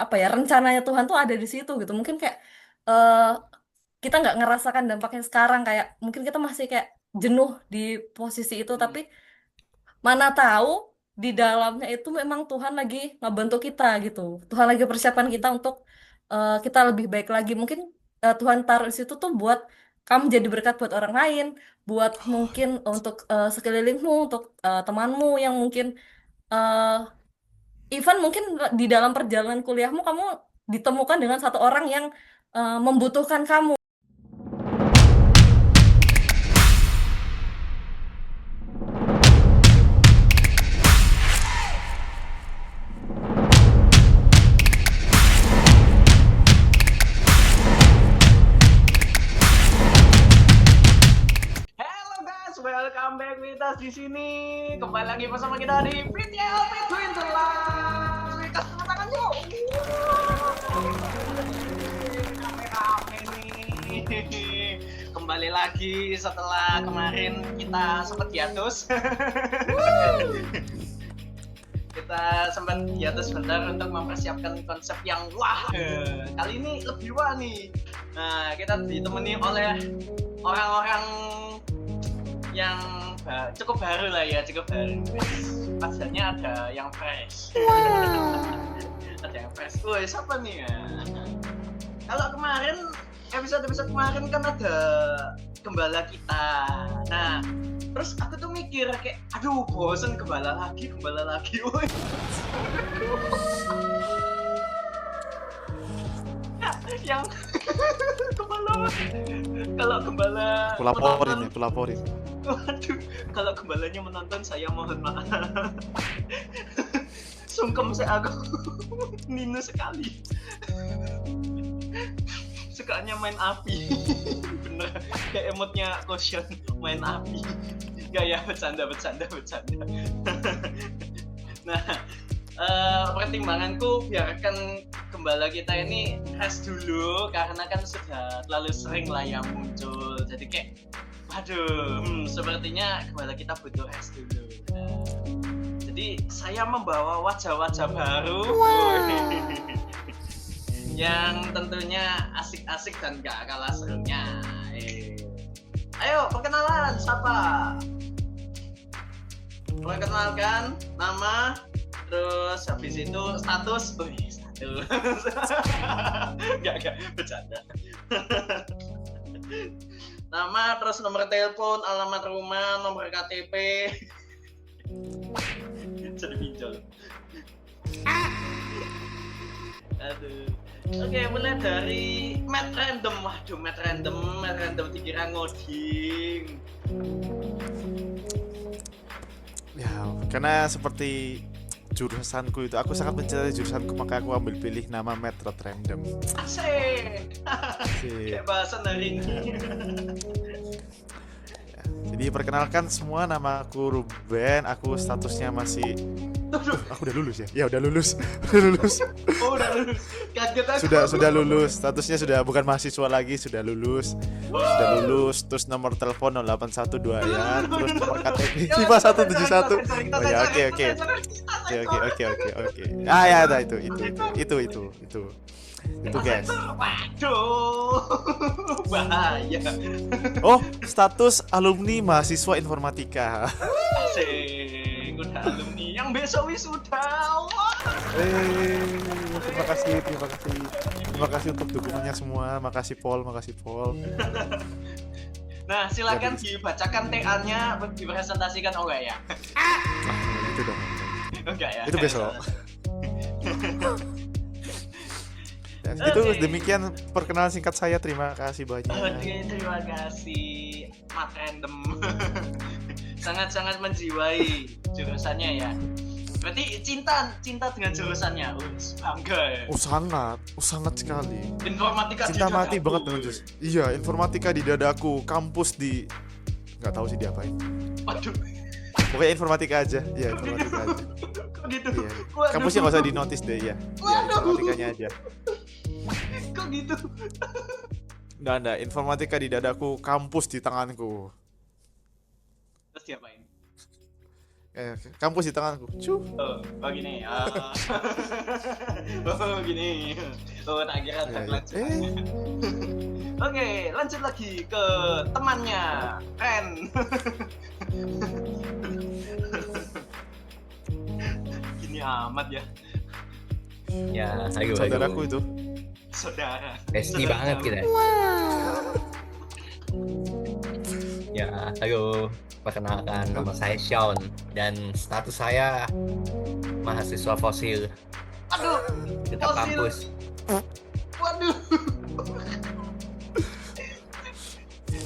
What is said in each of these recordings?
apa ya, rencananya Tuhan tuh ada di situ gitu. Mungkin kayak eh kita nggak ngerasakan dampaknya sekarang, kayak mungkin kita masih kayak jenuh di posisi itu, Hmm. tapi mana tahu di dalamnya itu memang Tuhan lagi ngebentuk kita gitu. Tuhan lagi persiapkan kita untuk kita lebih baik lagi. Mungkin Tuhan taruh di situ tuh buat kamu jadi berkat buat orang lain, buat mungkin untuk sekelilingmu, untuk temanmu yang mungkin eh, even mungkin di dalam perjalanan kuliahmu kamu ditemukan dengan satu orang yang membutuhkan kamu. Hello guys, welcome back with us di sini. Kembali lagi bersama kita di PTLP Twinterland. Berikan tepuk tangan yuk. Rame-rame nih. Kembali lagi setelah kemarin kita sempat hiatus. Kita sempat hiatus sebentar untuk mempersiapkan konsep yang wah. Kali ini lebih wah nih. Nah, kita ditemani oleh orang-orang yang cukup baru lah ya, cukup baru. Pasalnya ada yang fresh. Ada yang fresh. Woi, siapa nih ya? Kalau kemarin episode kemarin kan ada gembala kita. Nah, terus aku tuh mikir kayak, aduh bosen gembala lagi. Woi. Yang gembala, kalau gembala menonton, Aku laporin. waduh, kalau gembalanya menonton saya mohon maaf. Sungkem saya aku. Nino sekali. Sukanya main api. Bener, kayak emotnya Kosyon, main api. Gak ya, bercanda. Nah, pertimbanganku biarkan gembala kita ini rest dulu karena kan sudah terlalu sering lah yang muncul. Jadi kayak aduh, sepertinya gembala kita butuh rest dulu. Nah, jadi saya membawa wajah-wajah baru. Yang tentunya asik-asik dan gak kalah serunya. Ayo perkenalan, siapa? Perkenalkan nama, terus habis itu status. Gak bercanda. Nama, terus nomor telepon, alamat rumah, nomor KTP. Jadi pinjol. Aduh. Oke, mulai dari Math Random. Waduh, Math Random dikira ngoding. Ya, karena seperti jurusanku itu, aku sangat mencintai jurusanku, maka aku ambil pilih nama Metro Random. Asik. Kayak bahasan hari ini. Ya, jadi perkenalkan semua, nama aku Ruben, aku statusnya masih aku udah lulus ya. Ya udah lulus. Oh, udah lulus. Kaget aku. Sudah lulus, statusnya sudah bukan mahasiswa lagi, sudah lulus. Sudah lulus, terus nomor telepon 0812 ya, terus nomor KTP 5171. Oh ya, oke. Oke. Ah ya, ada itu guys. Waduh. Bahaya. Oh, status alumni mahasiswa informatika. Asik. Udah alumni yang besok wisuda. Wah. Terima kasih untuk dukungannya semua. Makasih Paul. Nah, silakan Ya, dibacakan TA-nya, dipresentasikan. Oh enggak ya? itu dong. Enggak ya? Itu besok. Ya, itu demikian perkenalan singkat saya. Terima kasih banyak. Oke, terima kasih Mat Random. Sangat-sangat menjiwai jurusannya ya. Berarti cinta dengan jurusannya. Bangga ya. Sangat sekali. Informatika Cinta di mati dadaku. banget dengan jurus. Iya, informatika di dadaku, kampus di nggak tahu sih diapain. Waduh. Pokoknya informatika aja. Iya, informatika aja. Kok gitu? Iya. Waduh. Kampusnya nggak usah di notice deh, ya. Iya, Waduh. informatikanya aja. Kok gitu? Nggak, informatika di dadaku, kampus di tanganku. Terus diapain? Kampus di tanganku. Cuh. Oh gini. Oh gini. Oh tak kira tak lanjut. Oke, lanjut lagi ke temannya, Ren. Gini amat ya. Ya, ayo. Saudaraku itu. Saudara. Besti Saudara banget jauh. kita. Ya, halo. Perkenalkan, nama saya Sean dan status saya mahasiswa fosil Aduh, tetap Fosil. kampus. waduh.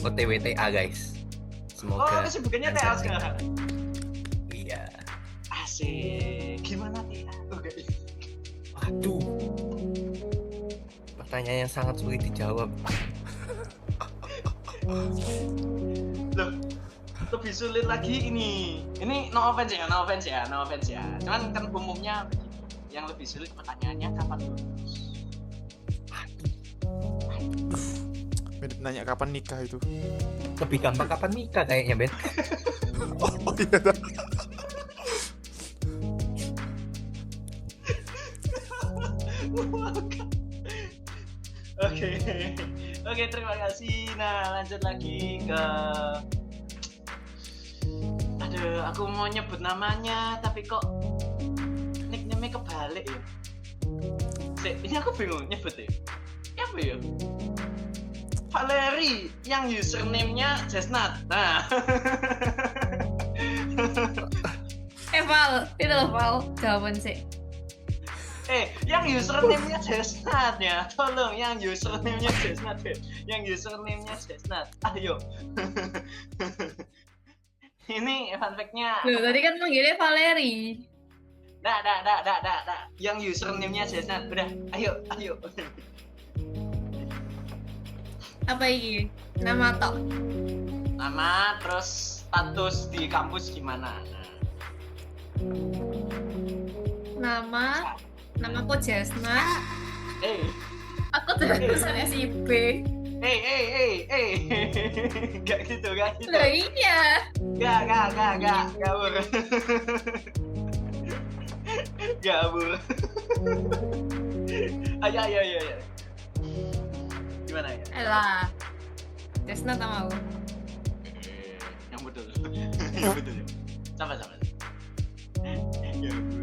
OTWTA guys. Oh, Semoga kesibukannya TA lancar. sekarang. Iya. Asik. Gimana TA? Oke. Waduh. Pertanyaan yang sangat sulit dijawab. Loh, lebih sulit lagi ini. Ini no offense ya. Cuman kan umumnya begitu. Yang lebih sulit pertanyaannya kapan lulus? Mirip nanya kapan nikah itu. Lebih gampang kapan nikah kayaknya, Ben? Oh iya dah. Oke. Oke, terima kasih. Nah, lanjut lagi ke aduh, aku mau nyebut namanya tapi kok nickname-nya kebalik ya. Ini aku bingung nyebut ya. Apa ya? Valeri yang username-nya Chestnut. Nah. Val, itu loh Val, jawaban sih. Yang username-nya Chestnut ya. Tolong yang username-nya Chestnut ya. Yang username-nya Chestnut. Ayo. Ini fun fact-nya. Loh, tadi kan manggilnya Valeri. Dah. Yang username-nya Chestnut. Udah, ayo. Apa ini? Nama tok. Nama terus status di kampus gimana? Namaku Chestnut. Eh, Aku lulusan SIP. Gak gitu. Loh iya. Gak, Bur. Gabur. Ayo. Gimana ya? Elah. Chestnut sama aku. Yang betul. Sama. Ya, Bur.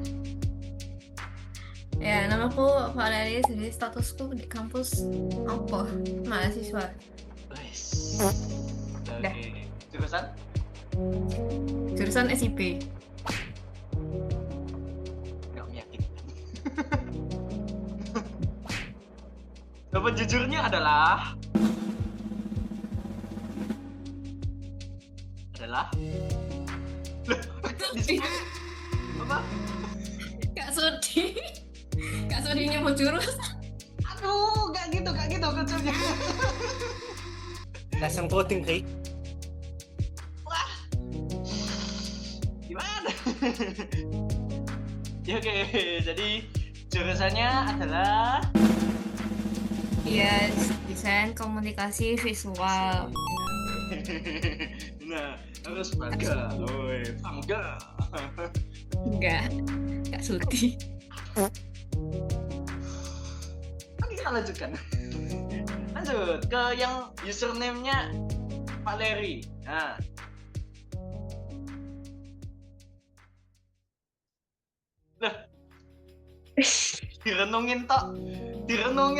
Ya, namaku Valeri, jadi statusku di kampus apa? Mahasiswa. Wes. Dah. Oke. Jurusan? Jurusan SIP. Gak meyakinkan. Jawaban jujurnya adalah Loh, di sini apa? Kak Sudi nyebut jurusan. Aduh, gak gitu kecilnya. Langsung coding, Rik. Gimana? Ya, oke, jadi jurusannya adalah Iya, desain komunikasi visual. nah, harus bangga. Oi, bangga. Enggak, Kak Sudi. Oke, kita lanjutkan. Lanjut ke yang username-nya Valeri. Nah. Loh. Direnungin tok.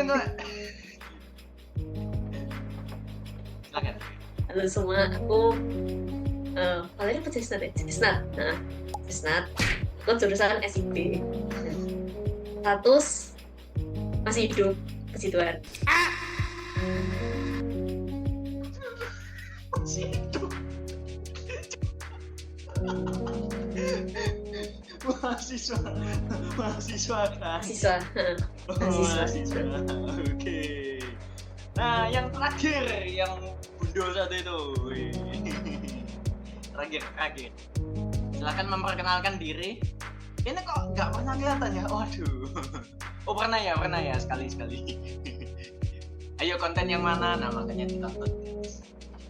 Wak. Silakan. Halo semua, aku Valeri apa Chestnut ya? Chestnut. Nah, Chestnut. Aku jurusan SIP. Status masih hidup, puji Tuhan. Masih hidup. Mahasiswa kan? Mahasiswa. Oh, Mahasiswa. mahasiswa. Oke. Nah, yang terakhir yang Bundo satu itu. Wih. Terakhir. Silakan memperkenalkan diri. Ini kok nggak pernah kelihatan ya? Waduh. Oh pernah ya sekali. Ayo konten yang mana? Nah makanya ditonton.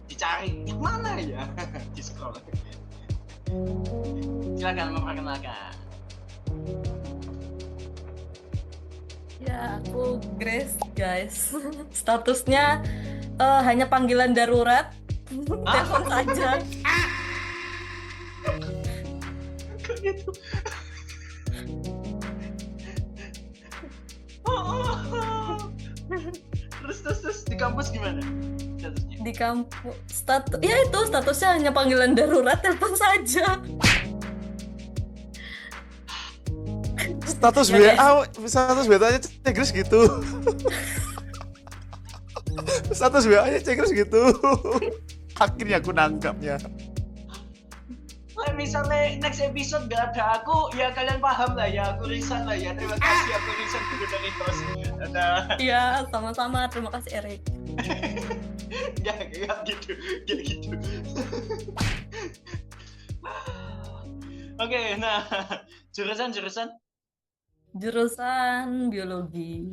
Dicari yang mana ya? Di scroll. Silakan memperkenalkan. Ya, aku Grace, guys. Statusnya hanya panggilan darurat. Telepon saja. Kok gitu? Terus di kampus gimana statusnya? Di kampus ya itu statusnya hanya panggilan darurat, telepon saja. Status Ya, status WA-nya Cegres gitu. Status WA-nya Cegres gitu. Akhirnya aku nangkapnya. Kalau misalnya next episode gak ada aku, ya kalian paham lah ya, aku resign lah ya. Terima kasih aku resign dulu dari host. Iya, sama-sama. Terima kasih Erik. Gak gitu. Oke, nah jurusan. Jurusan biologi.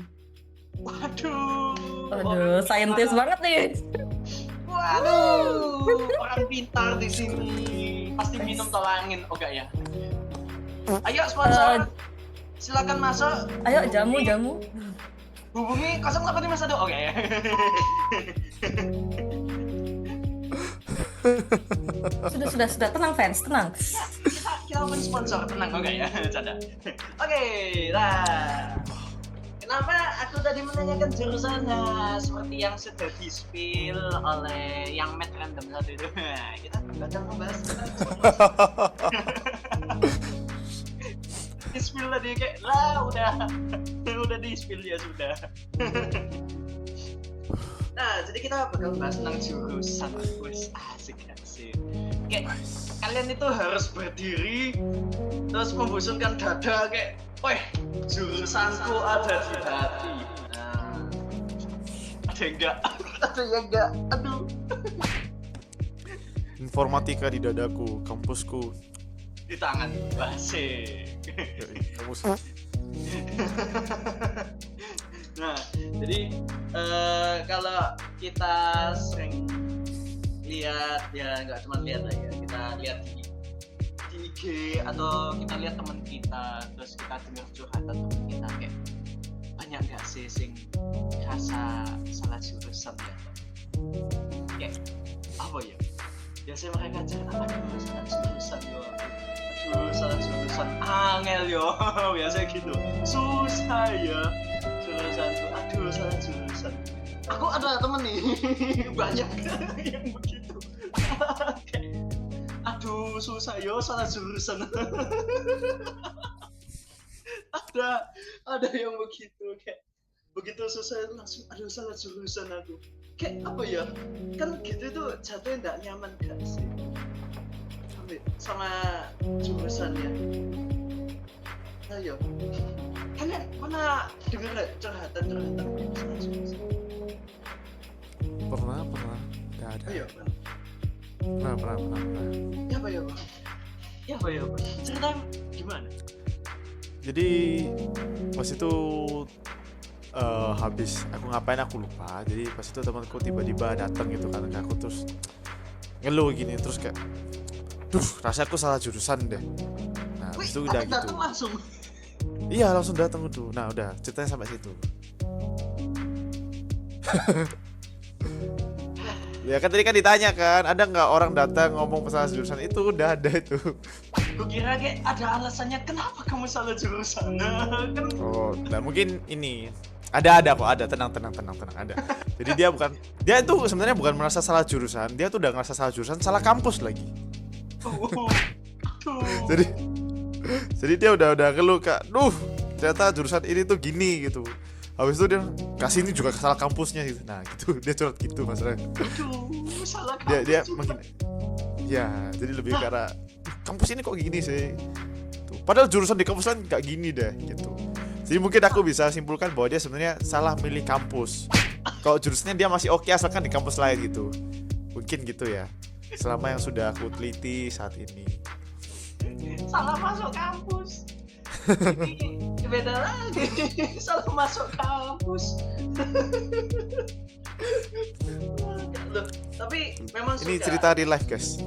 Waduh, Saintis banget nih. Waduh, orang pintar di sini. Pasti minum tolangin, oh enggak ya? Ayo sponsor, silakan masuk. Ayo jamu. Hubungi 0851. Oke ya. Sudah tenang fans, tenang. Kita open sponsor, tenang oke ya, canda. Oke, lah. Kenapa aku tadi menanyakan jurusannya seperti yang sudah di-spill oleh yang Matt Random satu itu. Kita bakal membahas tentang di-spill tadi kayak lah udah di-spill ya sudah. Nah, jadi kita bakal bahas tentang jurusan. Wes asik. Kayak kalian itu harus berdiri terus membusungkan dada kayak, "Weh, jurusanku ada di hati." Nah, ada yang enggak. Aduh. Informatika di dadaku, kampusku. Di tangan. Asik. Kampus. Nah, jadi kalau kita sering lihat ya, nggak cuma lihat aja, kita lihat di IG atau kita lihat teman kita, terus kita dengar curhatan teman kita kayak banyak nggak sih sing rasa salah jurusan ya? Kayak apa ya? Biasanya mereka cerita aduh salah jurusan angel yo. Biasanya gitu, susah ya jurusanku, aduh salah jurusan. Aku ada temen nih banyak yang begitu. Aduh susah yo salah jurusan. ada yang begitu kayak begitu susah itu langsung aduh salah jurusan aku. Kayak apa ya? Kan gitu tuh jatuhnya nggak nyaman gak sih? Sama jurusannya. Ayo. Kalian pernah dengar nggak curhatan sama jurusan? Pernah. Nggak ada. Ayo. Pernah. Ya apa ya? Cerita gimana? Jadi pas itu habis aku ngapain aku lupa. Jadi pas itu temanku tiba-tiba datang gitu kan ke aku terus ngeluh gini terus kayak, duh rasaku salah jurusan deh. Nah Wih, itu udah gitu. datang langsung. Iya langsung datang itu. Nah udah ceritanya sampai situ. Ya kan tadi kan ditanya kan, ada nggak orang datang ngomong salah jurusan? Itu udah ada itu. Gue kira kayak ada alasannya kenapa kamu salah jurusan. Kan Oh, nah mungkin ini ada kok, ada tenang ada. Jadi dia itu sebenarnya bukan merasa salah jurusan, dia tuh udah ngerasa salah jurusan, salah kampus lagi. aduh. Jadi dia udah ngeluh kak, duh ternyata jurusan ini tuh gini gitu. Habis itu dia kasih ini juga salah kampusnya gitu. Nah gitu dia curhat gitu masalahnya. Aduh, salah Dia kampus makin ya jadi lebih ke arah kampus ini kok gini sih. Tuh. Padahal jurusan di kampus lain gak gini deh gitu. Jadi mungkin aku bisa simpulkan bahwa dia sebenarnya salah milih kampus. Kalau jurusannya dia masih oke asalkan di kampus lain gitu. Mungkin gitu ya. Selama yang sudah aku teliti saat ini. salah masuk kampus. Ini beda lagi. Salah masuk kampus. Loh, tapi memang Ini sudah. cerita real life guys.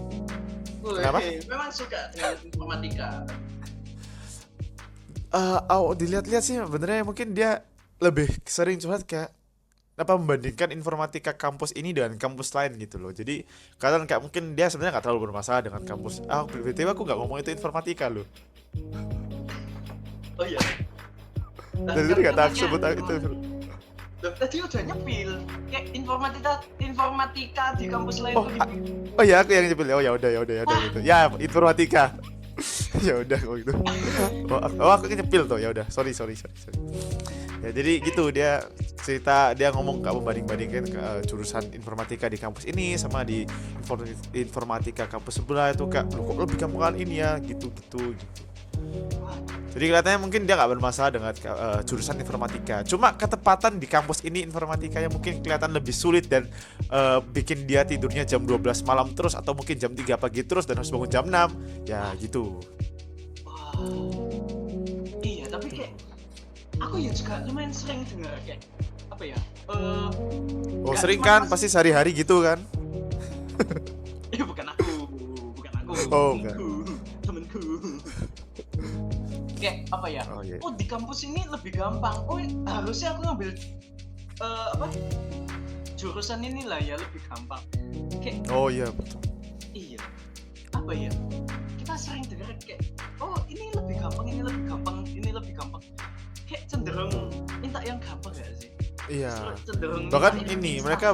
Kenapa? Memang suka dengan informatika. Dilihat-lihat sih sebenarnya mungkin dia lebih sering curhat kayak apa membandingkan informatika kampus ini dengan kampus lain gitu loh. Jadi kadang kayak mungkin dia sebenarnya nggak terlalu bermasalah dengan kampus. BTW aku nggak ngomong itu informatika loh. Oh iya. Dari tadi nggak tahu sebut itu. Loh, tadi udah nyepil kayak informatika di kampus lain Oh, tuh Oh ya aku yang nyebut. Oh ya udah gitu. Ya informatika. Ya udah kalau gitu. Aku nyepil tuh. Ya udah. Sorry. Ya jadi gitu dia cerita, dia ngomong gak membanding-bandingkan jurusan informatika di kampus ini sama di informatika kampus sebelah itu kak, loh kok lebih gampangan ini ya gitu. Jadi kelihatannya mungkin dia gak bermasalah dengan jurusan informatika. Cuma ketepatan di kampus ini informatikanya mungkin kelihatan lebih sulit dan bikin dia tidurnya jam 12 malam terus atau mungkin jam 3 pagi terus dan harus bangun jam 6. Ya gitu. Wah. Iya, tapi kayak aku ya juga lumayan sering dengar kayak apa ya? Oh nggak sering cuma kan? pas- Pasti sehari-hari gitu kan? bukan aku. Oh, enggak. Temenku. Kayak apa ya? Oh iya. Oh di kampus ini lebih gampang. Oh harusnya aku ngambil apa? Jurusan inilah ya lebih gampang. Kayak Oh iya betul. iya. Apa ya? Kita sering dengar kayak oh ini lebih gampang, ini lebih gampang. Kayak cenderung minta yang gampang gak sih? Iya. Cenderung Bahkan minta yang ini instan. mereka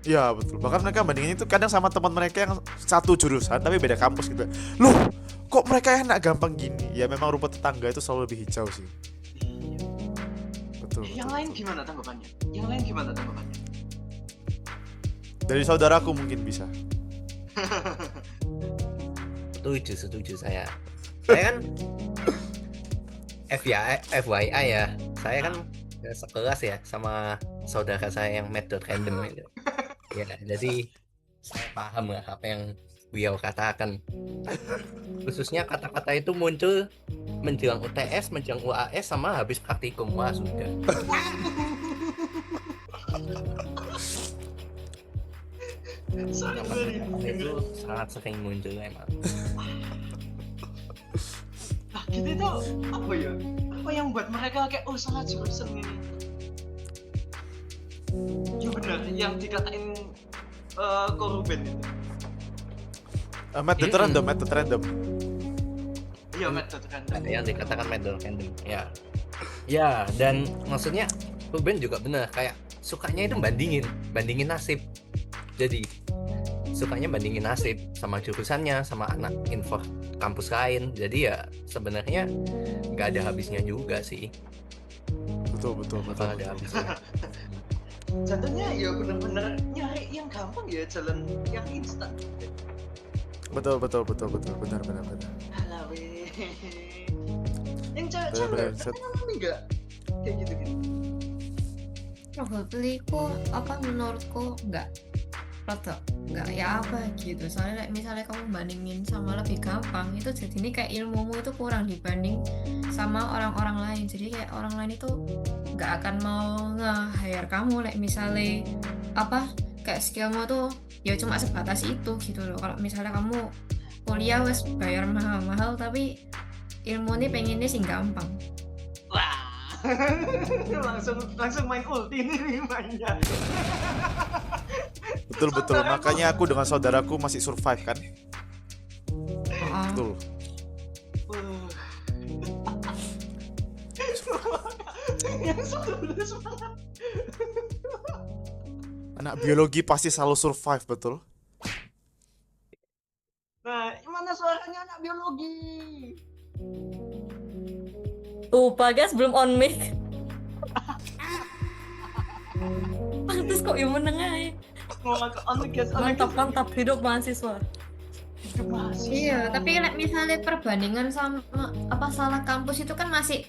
iya betul. Bahkan mereka bandingin itu kadang sama teman mereka yang satu jurusan tapi beda kampus gitu. Loh, kok mereka enak gampang gini? Ya memang rumput tetangga itu selalu lebih hijau sih. Iya. Betul. Yang lain gimana tanggapannya? Dari saudaraku mungkin bisa. Setuju saya. Saya kan FYI ya. Saya kan sekelas ya sama saudara saya yang mad.random itu. Ya, jadi saya paham lah apa yang beliau katakan. Khususnya kata-kata itu muncul menjelang UTS, menjelang UAS, sama habis praktikum. Wah, sudah. Sorry. Itu sangat sering muncul emang. Nah gitu tuh apa ya? Apa yang buat mereka kayak oh salah jurusan ini? Ya benar yang dikatain Koruben itu. Method random. Iya metode kan. Yang dikatakan mad.random. Ya. Ya, dan maksudnya Ruben juga benar kayak sukanya itu bandingin nasib. Jadi sukanya bandingin nasib sama jurusannya, sama anak info kampus lain. Jadi ya sebenarnya nggak ada habisnya juga sih. Betul. Nggak ada habisnya. Jatuhnya ya benar-benar nyari yang gampang ya jalan yang instan. Betul. Benar. Alah weh. Yang Benar, cewek-cewek set. tapi ngalamin nggak kayak gitu. Probably menurutku enggak ya apa gitu, soalnya misalnya kamu bandingin sama lebih gampang itu jadi ini kayak ilmumu itu kurang dibanding sama orang-orang lain, jadi kayak orang lain itu nggak akan mau nge-hire kamu misalnya kayak skillmu tuh ya cuma sebatas itu gitu loh. Kalau misalnya kamu kuliah wes bayar mahal-mahal tapi ilmu ini pengennya sih gampang. Wah. langsung main ulti nih mainnya. Betul. Makanya aku dengan saudaraku masih survive kan? Betul. Yang sebelah semangat. Anak biologi pasti selalu survive, betul? Nah, mana suaranya anak biologi? Tuh Bagas belum on mic. Pantes kok yang menengah. Mantap hidup mahasiswa. Iya, tapi misalnya perbandingan sama salah kampus itu kan masih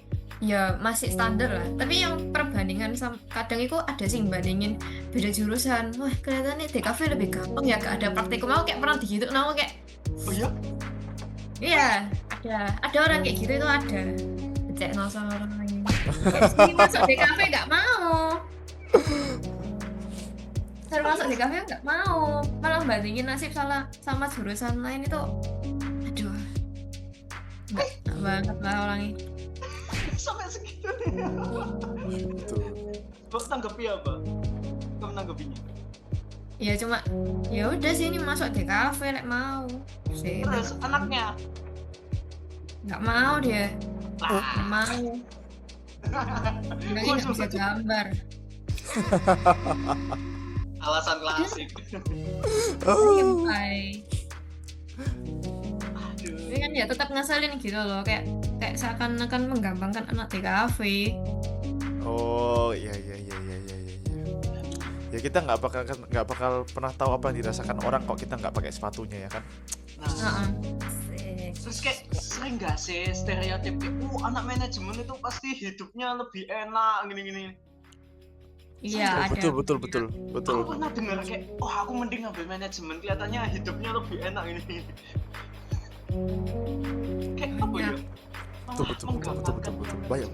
standar lah. Tapi yang perbandingan sama kadang itu ada sih bandingin beda jurusan. Wah, kelihatannya DKV lebih gampang ya, gak ada praktikum. Aku kayak pernah digitu, aku kayak Oh iya? iya, ada orang kayak gitu itu ada. Becek sama orang lain. Kayak sini masuk DKV gak mau. Suruh masuk di kafe nggak mau, malah bandingin nasib sama jurusan lain itu, aduh, nggak banget lah orangnya. Sampai segitu. Betul. Kok tanggapi apa? Kau menanggapinya? Ya cuma, ya udah sih ini masuk di kafe, lek mau. Sih, Terus anaknya, nggak mau dia, lah, nggak mau. Bilangnya nggak bisa gambar. alasan klasik. Sampai. Aduh. Tapi kan ya tetap ngeselin gitu loh, kayak kayak seakan-akan menggampangkan anak di kafe. Oh iya iya iya iya iya iya. Ya kita nggak bakal pernah tahu apa yang dirasakan orang kok kita nggak pakai sepatunya ya kan. Nah, Heeh. terus kayak sering gak sih stereotip anak manajemen itu pasti hidupnya lebih enak gini-gini. Iya, ada. Betul betul betul betul. Aku pernah dengar kayak, aku mending ngambil manajemen, kelihatannya hidupnya lebih enak ini. Kayak apa ya? Betul betul betul betul betul betul. Bayang.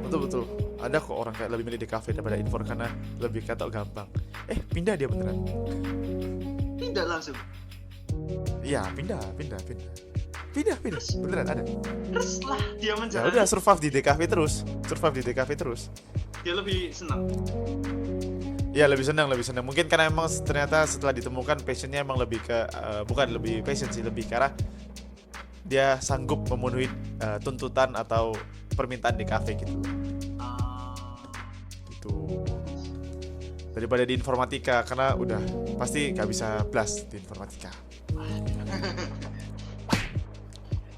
Betul betul. Ada kok orang kayak lebih milih di kafe daripada Infor karena lebih kata gampang. Pindah dia beneran. Tidak langsung. Iya pindah beneran ada. Terus lah dia Ya menjalani, udah survive di DKV terus. dia lebih senang. Ya lebih senang. Mungkin karena emang ternyata setelah ditemukan passionnya emang lebih ke bukan lebih passion sih, lebih ke arah dia sanggup memenuhi tuntutan atau permintaan di kafe gitu. Gitu. Daripada di informatika karena udah pasti gak bisa blast di informatika.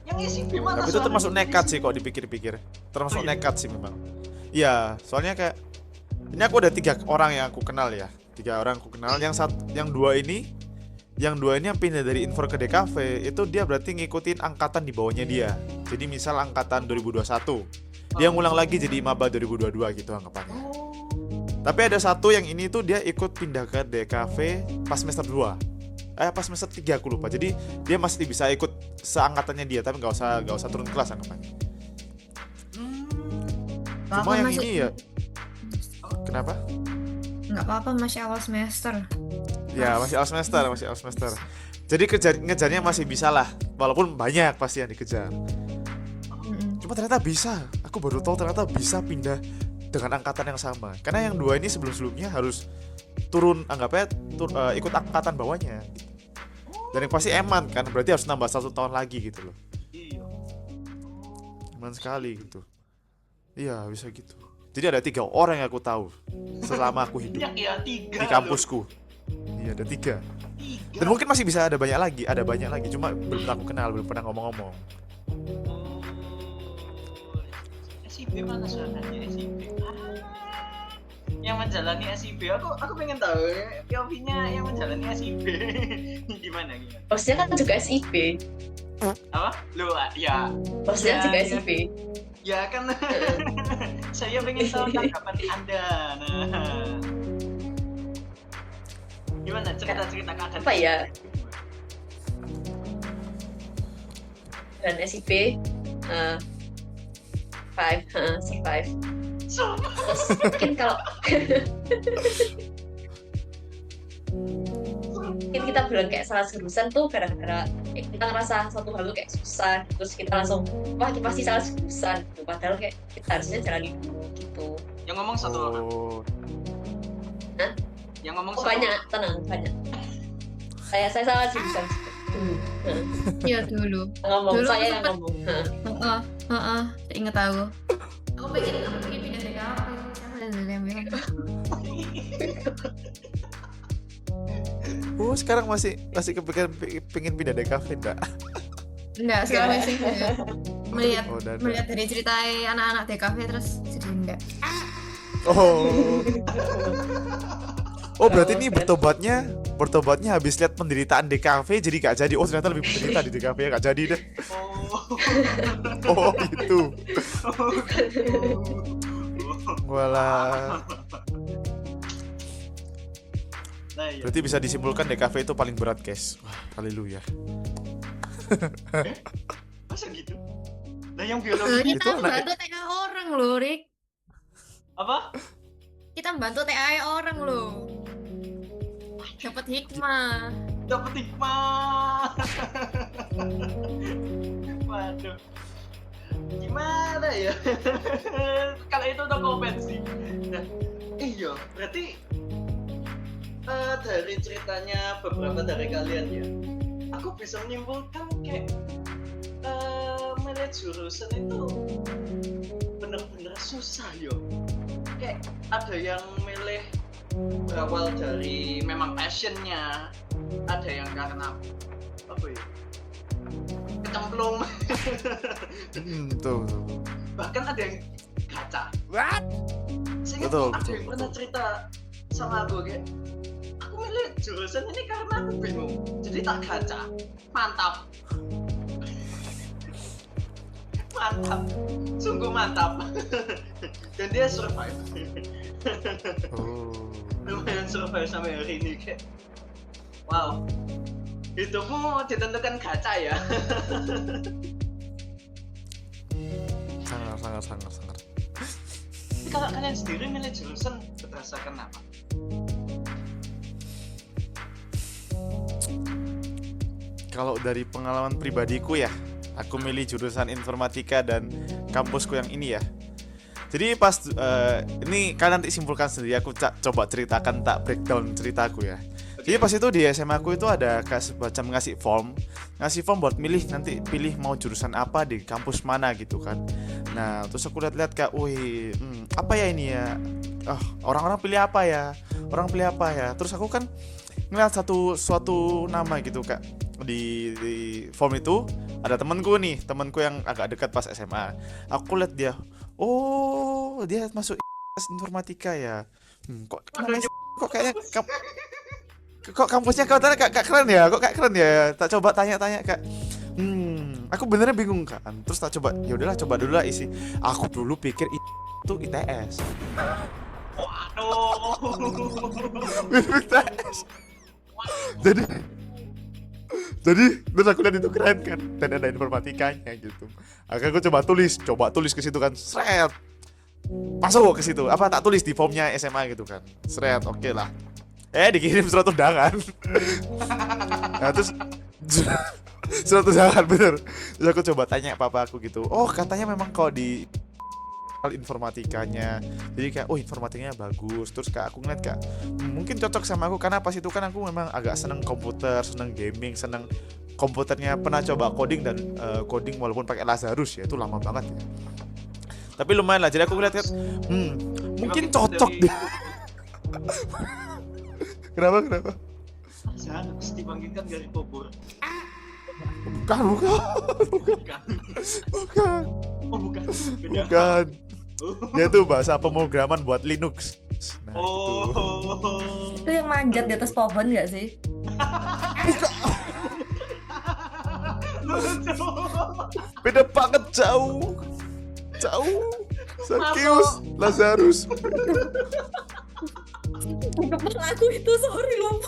Yang isi gimana? Tapi itu termasuk nekat sih kok dipikir-pikir. Termasuk Oh, iya? nekat sih memang. Iya, soalnya kayak ini aku ada 3 orang yang aku kenal ya. 3 orang aku kenal. Yang dua ini yang pindah dari Infor ke DKV itu dia berarti ngikutin angkatan di bawahnya dia. Jadi misal angkatan 2021, dia ngulang lagi jadi maba 2022 gitu anggapannya. Tapi ada satu yang ini tuh dia ikut pindah ke DKV pas semester 2. Pas semester 3 aku lupa. Jadi dia masih bisa ikut seangkatannya dia tapi nggak usah turun kelas anggapannya. Cuma yang ini ya kenapa? Nggak apa-apa, masih awal semester. Ya masih awal semester. Jadi ngejarnya masih bisa lah. Walaupun banyak pasti yang dikejar. Cuma ternyata bisa. Aku baru tahu ternyata bisa pindah dengan angkatan yang sama. Karena yang 2 ini sebelum-sebelumnya harus turun anggapnya ikut angkatan bawahnya. Dan yang pasti eman kan, berarti harus nambah 1 tahun lagi gitu loh. Iya. Eman sekali gitu. Iya bisa gitu. Jadi ada 3 orang yang aku tahu selama aku hidup Banyak ya, 3 di kampusku. Iya ada 3. 3. Dan mungkin masih bisa ada banyak lagi. Cuma belum aku kenal, belum pernah ngomong-ngomong. SIB mana suaranya SIB? Yang menjalani SIB, aku pengen tahu POV-nya yang menjalani SIB. gimana? Bosnya kan juga SIB. Apa? Lu ya. Bosnya Ya, juga ya. SIB. Ya kan. Saya pengen tahu tanggapan Anda. Nah. Gimana cerita kakak? Apa ya? Dan SIB survive. Terus mungkin kalau mungkin kita bilang kayak salah jurusan tuh gara-gara kita ngerasa satu hal tuh kayak susah, terus kita langsung wah ini pasti salah jurusan gitu. Padahal kayak kita harusnya jalani dulu gitu. Yang ngomong satu orang. Hah? Yang ngomong Oh satu banyak, orang. tenang banyak. Saya salah jurusan. Iya dulu. Ngomong Dulu saya aku yang sempet- ngomong. Ingat aku. Aku pengen pindah dari kafe. Oh sekarang masih kepikiran pengen pindah DKV enggak? Enggak, sekarang sih melihat Oh udah. melihat dari cerita anak-anak di kafe terus jadi enggak. Oh berarti ini bertobatnya habis lihat penderitaan DKV jadi gak jadi. Oh ternyata lebih menderita di DKV ya gak jadi deh. Oh gitu. Walah. Nah, iya. Berarti bisa disimpulkan DKV itu paling berat guys. Wah haleluya. Masa gitu? Nah yang biologi Itu Kita anak- bantu TK orang loh, Rik. apa? kita bantu TAE orang loh. Dapat hikmah. Dapat hikmah. Waduh, gimana ya? Kalau itu udah komen sih. Nah, iya, berarti dari ceritanya beberapa dari kalian ya, aku bisa menyimpulkan kayak milih jurusan itu bener-bener susah yo. Kayak ada yang milih berawal dari memang passionnya, ada yang karena apa ya, kecemplung. Tuh. Bahkan ada yang gacha. What? Sehingga Betul, ada betul, yang pernah betul. cerita sama aku kayak, aku milih jurusan ini karena aku bingung, jadi tak gacha. Mantap. Mantap, sungguh mantap. Dan dia survive. Oh. Lumayan survive sampai hari ini kayak, wow, hidupmu ditentukan gacha ya. Sangat. Tapi kalau kalian sendiri milih jurusan berdasarkan apa? Kalau dari pengalaman pribadiku ya, aku milih jurusan informatika dan kampusku yang ini ya. Jadi pas ini kalian nanti simpulkan sendiri, aku coba ceritakan, tak breakdown ceritaku ya. Jadi pas itu di SMA aku itu ada semacam ngasih form buat milih, nanti pilih mau jurusan apa di kampus mana gitu kan. Nah terus aku lihat-lihat kak, wih apa ya ini ya, orang-orang pilih apa ya, terus aku kan ngeliat suatu nama gitu kak di form itu. Ada temanku yang agak dekat pas SMA. Aku lihat dia, oh dia masuk informatika ya. Kok kayaknya kok kampusnya kau tanya kak keren ya, kok kayak keren ya. Tak coba tanya-tanya kak. Aku benernya bingung kan. Terus tak coba, ya udahlah coba dulu lah isi. Aku dulu pikir itu ITS. Waduh. ITS. Jadi terus aku lihat itu keren kan, dan ada informatikanya gitu. Akhirnya aku coba tulis ke situ kan, seret, masuk ke situ. Apa tak tulis di formnya SMA gitu kan, seret, oke lah. Dikirim surat undangan. Nah terus surat undangan bener. Terus aku coba tanya papa aku gitu. Oh katanya memang kalau di informatikanya, jadi kayak informatikanya bagus. Terus kak aku ngeliat kak mungkin cocok sama aku karena pas itu kan aku memang agak seneng komputer, seneng gaming, seneng komputernya, pernah coba coding dan coding walaupun pakai Lazarus ya, itu lama banget ya, tapi lumayan lah. Jadi aku ngeliat mungkin cocok deh. Kenapa? Jangan mesti dibangkitkan dari kubur. Bukan. Oh bukan. Beda. Bukan. Dia tuh bahasa pemrograman buat Linux. Nah, Itu yang manjat di atas pohon nggak sih? beda banget, jauh. Sakius, Lazarus. Kepala aku itu, sorry lupa.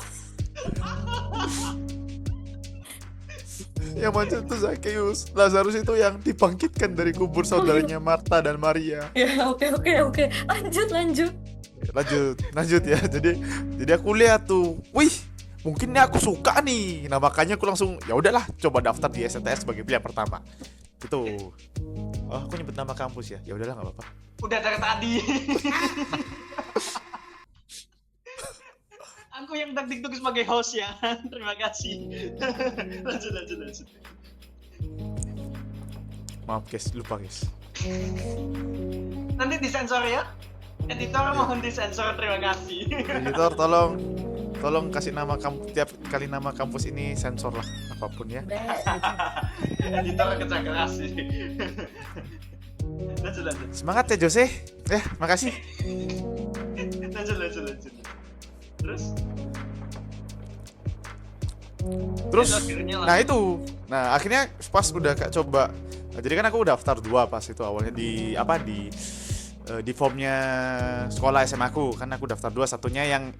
Yang manjat itu Sakius. Lazarus itu yang dibangkitkan dari kubur saudaranya Marta dan Maria. Ya oke. Lanjut ya. Jadi aku lihat tuh, wih, mungkin ini aku suka nih. Nah makanya aku langsung ya udahlah coba daftar di SNTS sebagai pilihan pertama. Gitu. Oh, aku nyebut nama kampus ya. Ya udahlah nggak apa-apa. Udah dari tadi. Aku yang deg-deg sebagai host ya. Terima kasih. Lanjut. Maaf guys, lupa guys. Nanti disensor ya. Editor mohon disensor, terima kasih. Editor tolong kasih nama kampus, tiap kali nama kampus ini sensor lah apapun ya. Editor kerja keras sih. Lanjut. Semangat ya Jose. Makasih. Lanjut. Terus akhirnya lah. nah itu. Nah, akhirnya pas udah kak coba. Nah, jadi kan aku daftar 2 pas itu awalnya di formnya sekolah SMA aku. Kan aku daftar 2, satunya yang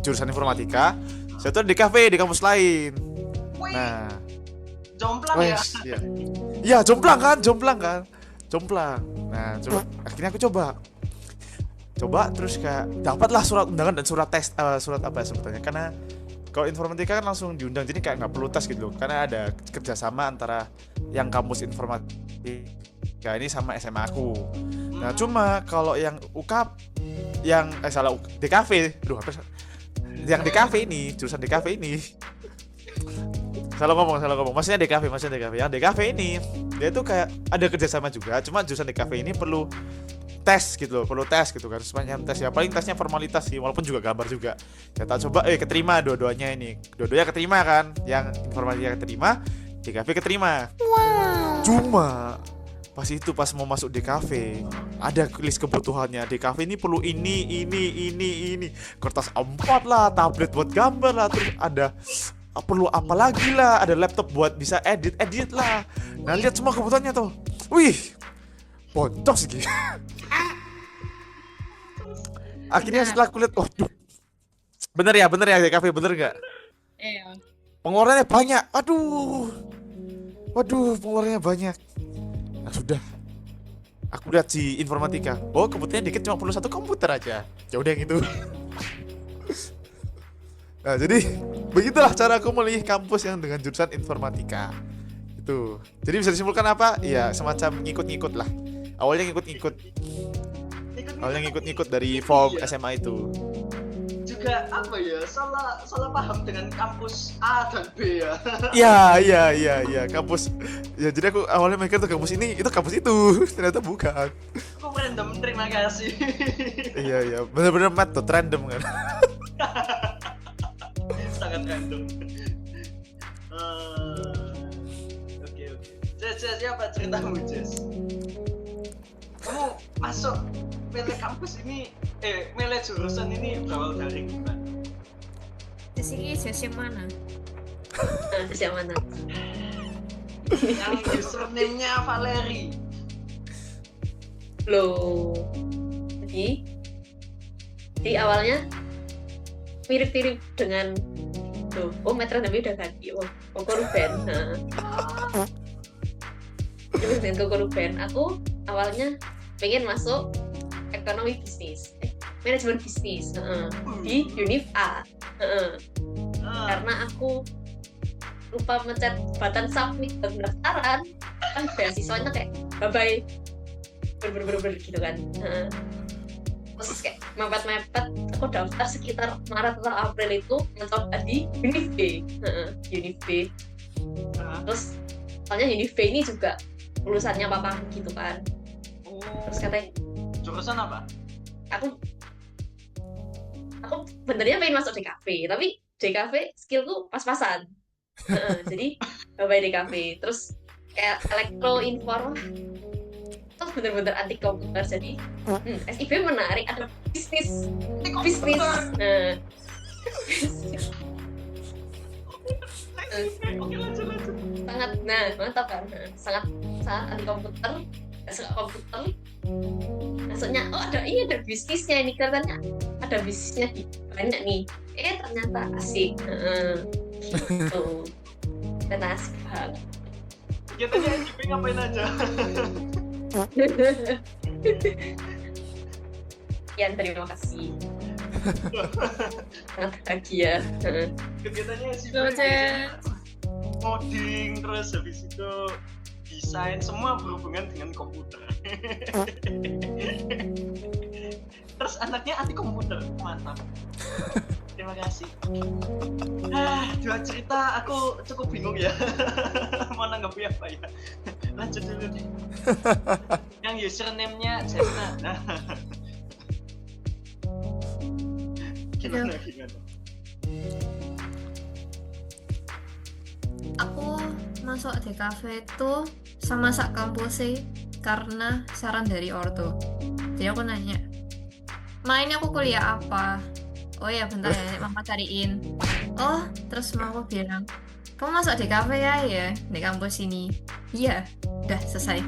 jurusan informatika, satu di kafe di kampus lain. Wih, Nah, jomplang ya. iya. Iya, jomplang kan. Nah, akhirnya aku coba coba terus kayak dapatlah surat undangan dan surat tes, surat apa ya sebutannya, karena kalau informatika kan langsung diundang, jadi kayak nggak perlu tes gitu loh, karena ada kerjasama antara yang kampus informatika ini sama SMA aku. Nah cuma kalau yang UKAP, yang DKV, yang DKV ini, jurusan DKV ini salah ngomong, maksudnya DKV, yang DKV ini dia tuh kayak ada kerjasama juga, cuma jurusan DKV ini perlu tes gitu loh, kan, semacam tes ya, paling tesnya formalitas sih, walaupun juga gambar juga. Kita coba keterima dua-duanya keterima kan, yang informatika keterima, DKV keterima. Cuma pas mau masuk DKV ada list kebutuhannya, DKV ini perlu ini, kertas A4 lah, tablet buat gambar lah, terus ada perlu apa lagi lah, ada laptop buat bisa edit lah. Nah lihat semua kebutuhannya tuh, wih boncos gitu. Akhirnya setelah kulihat, bener ya DKV, bener nggak? Iya. Pengeluarannya banyak, waduh pengeluarannya banyak. Nah sudah, aku lihat si informatika, kebutuhannya dikit, cuma perlu 1 komputer aja, ya udah yang itu. Nah jadi begitulah cara aku memilih kampus yang dengan jurusan informatika itu. Jadi bisa disimpulkan apa? Ya semacam ngikut-ngikut lah. Awalnya ngikut-ngikut dari form SMA itu. Juga apa ya, salah paham dengan kampus A dan B ya. Iya, kampus. Ya jadi aku awalnya mikir tuh kampus ini, itu kampus itu. Ternyata bukan. Kok random, terima kasih. Iya, bener-bener method random kan. Sangat random. Oke. Jess, apa ceritamu, Jess? Kamu masuk milih kampus ini, milih jurusan ini berawal dari gimana? Jess yang mana? Jess yang mana? Yang username-nya Valerie. Loh. Jadi awalnya mirip-mirip dengan Metro tapi udah ganti. Koko Ruben. Terus dengan Koko Ruben, aku awalnya pengen masuk ekonomi bisnis, manajemen bisnis di Univ A. Karena aku lupa mencet button submit pendaftaran, kan beasiswanya kayak bye-bye ber gitu kan. Terus kayak mepet, aku daftar sekitar Maret atau April itu mencoba di Univ B. Terus soalnya Univ B ini juga lulusannya papa gitu kan. Terus katanya jurusan apa? Aku benernya pengen masuk DKV, tapi DKV skillku pas-pasan. Jadi bye-bye DKV. Terus kayak elektroinform, terus bener-bener anti komputer. Jadi SIB menarik, ada bisnis. Oke, lanjut. Sangat mantap kan, sangat anti komputer, gak suka komputer. Maksudnya ada bisnisnya ini, katanya ada bisnisnya banyak nih, ternyata asik gitu. Ternyata asik banget. Kegiatannya SIB ngapain aja? Sekian, terima kasih. Sangat bahagia. Kegiatannya SIB Jess. coding, terus habis itu desain, semua berhubungan dengan komputer. Terus anaknya anti komputer, mantap. Terima kasih. Dua cerita aku cukup bingung ya. Mau nanggapi apa ya? Lanjut dulu deh. Yang username-nya Jasna. Gimana? Aku masuk DKV itu sama sak kampusnya karena saran dari orto. Jadi aku nanya, "Ma, ini aku kuliah apa?" "Oh ya, bentar ya, mama cariin." Oh, terus mama bilang, "Kamu masuk DKV ya di kampus ini." "Iya." Udah selesai.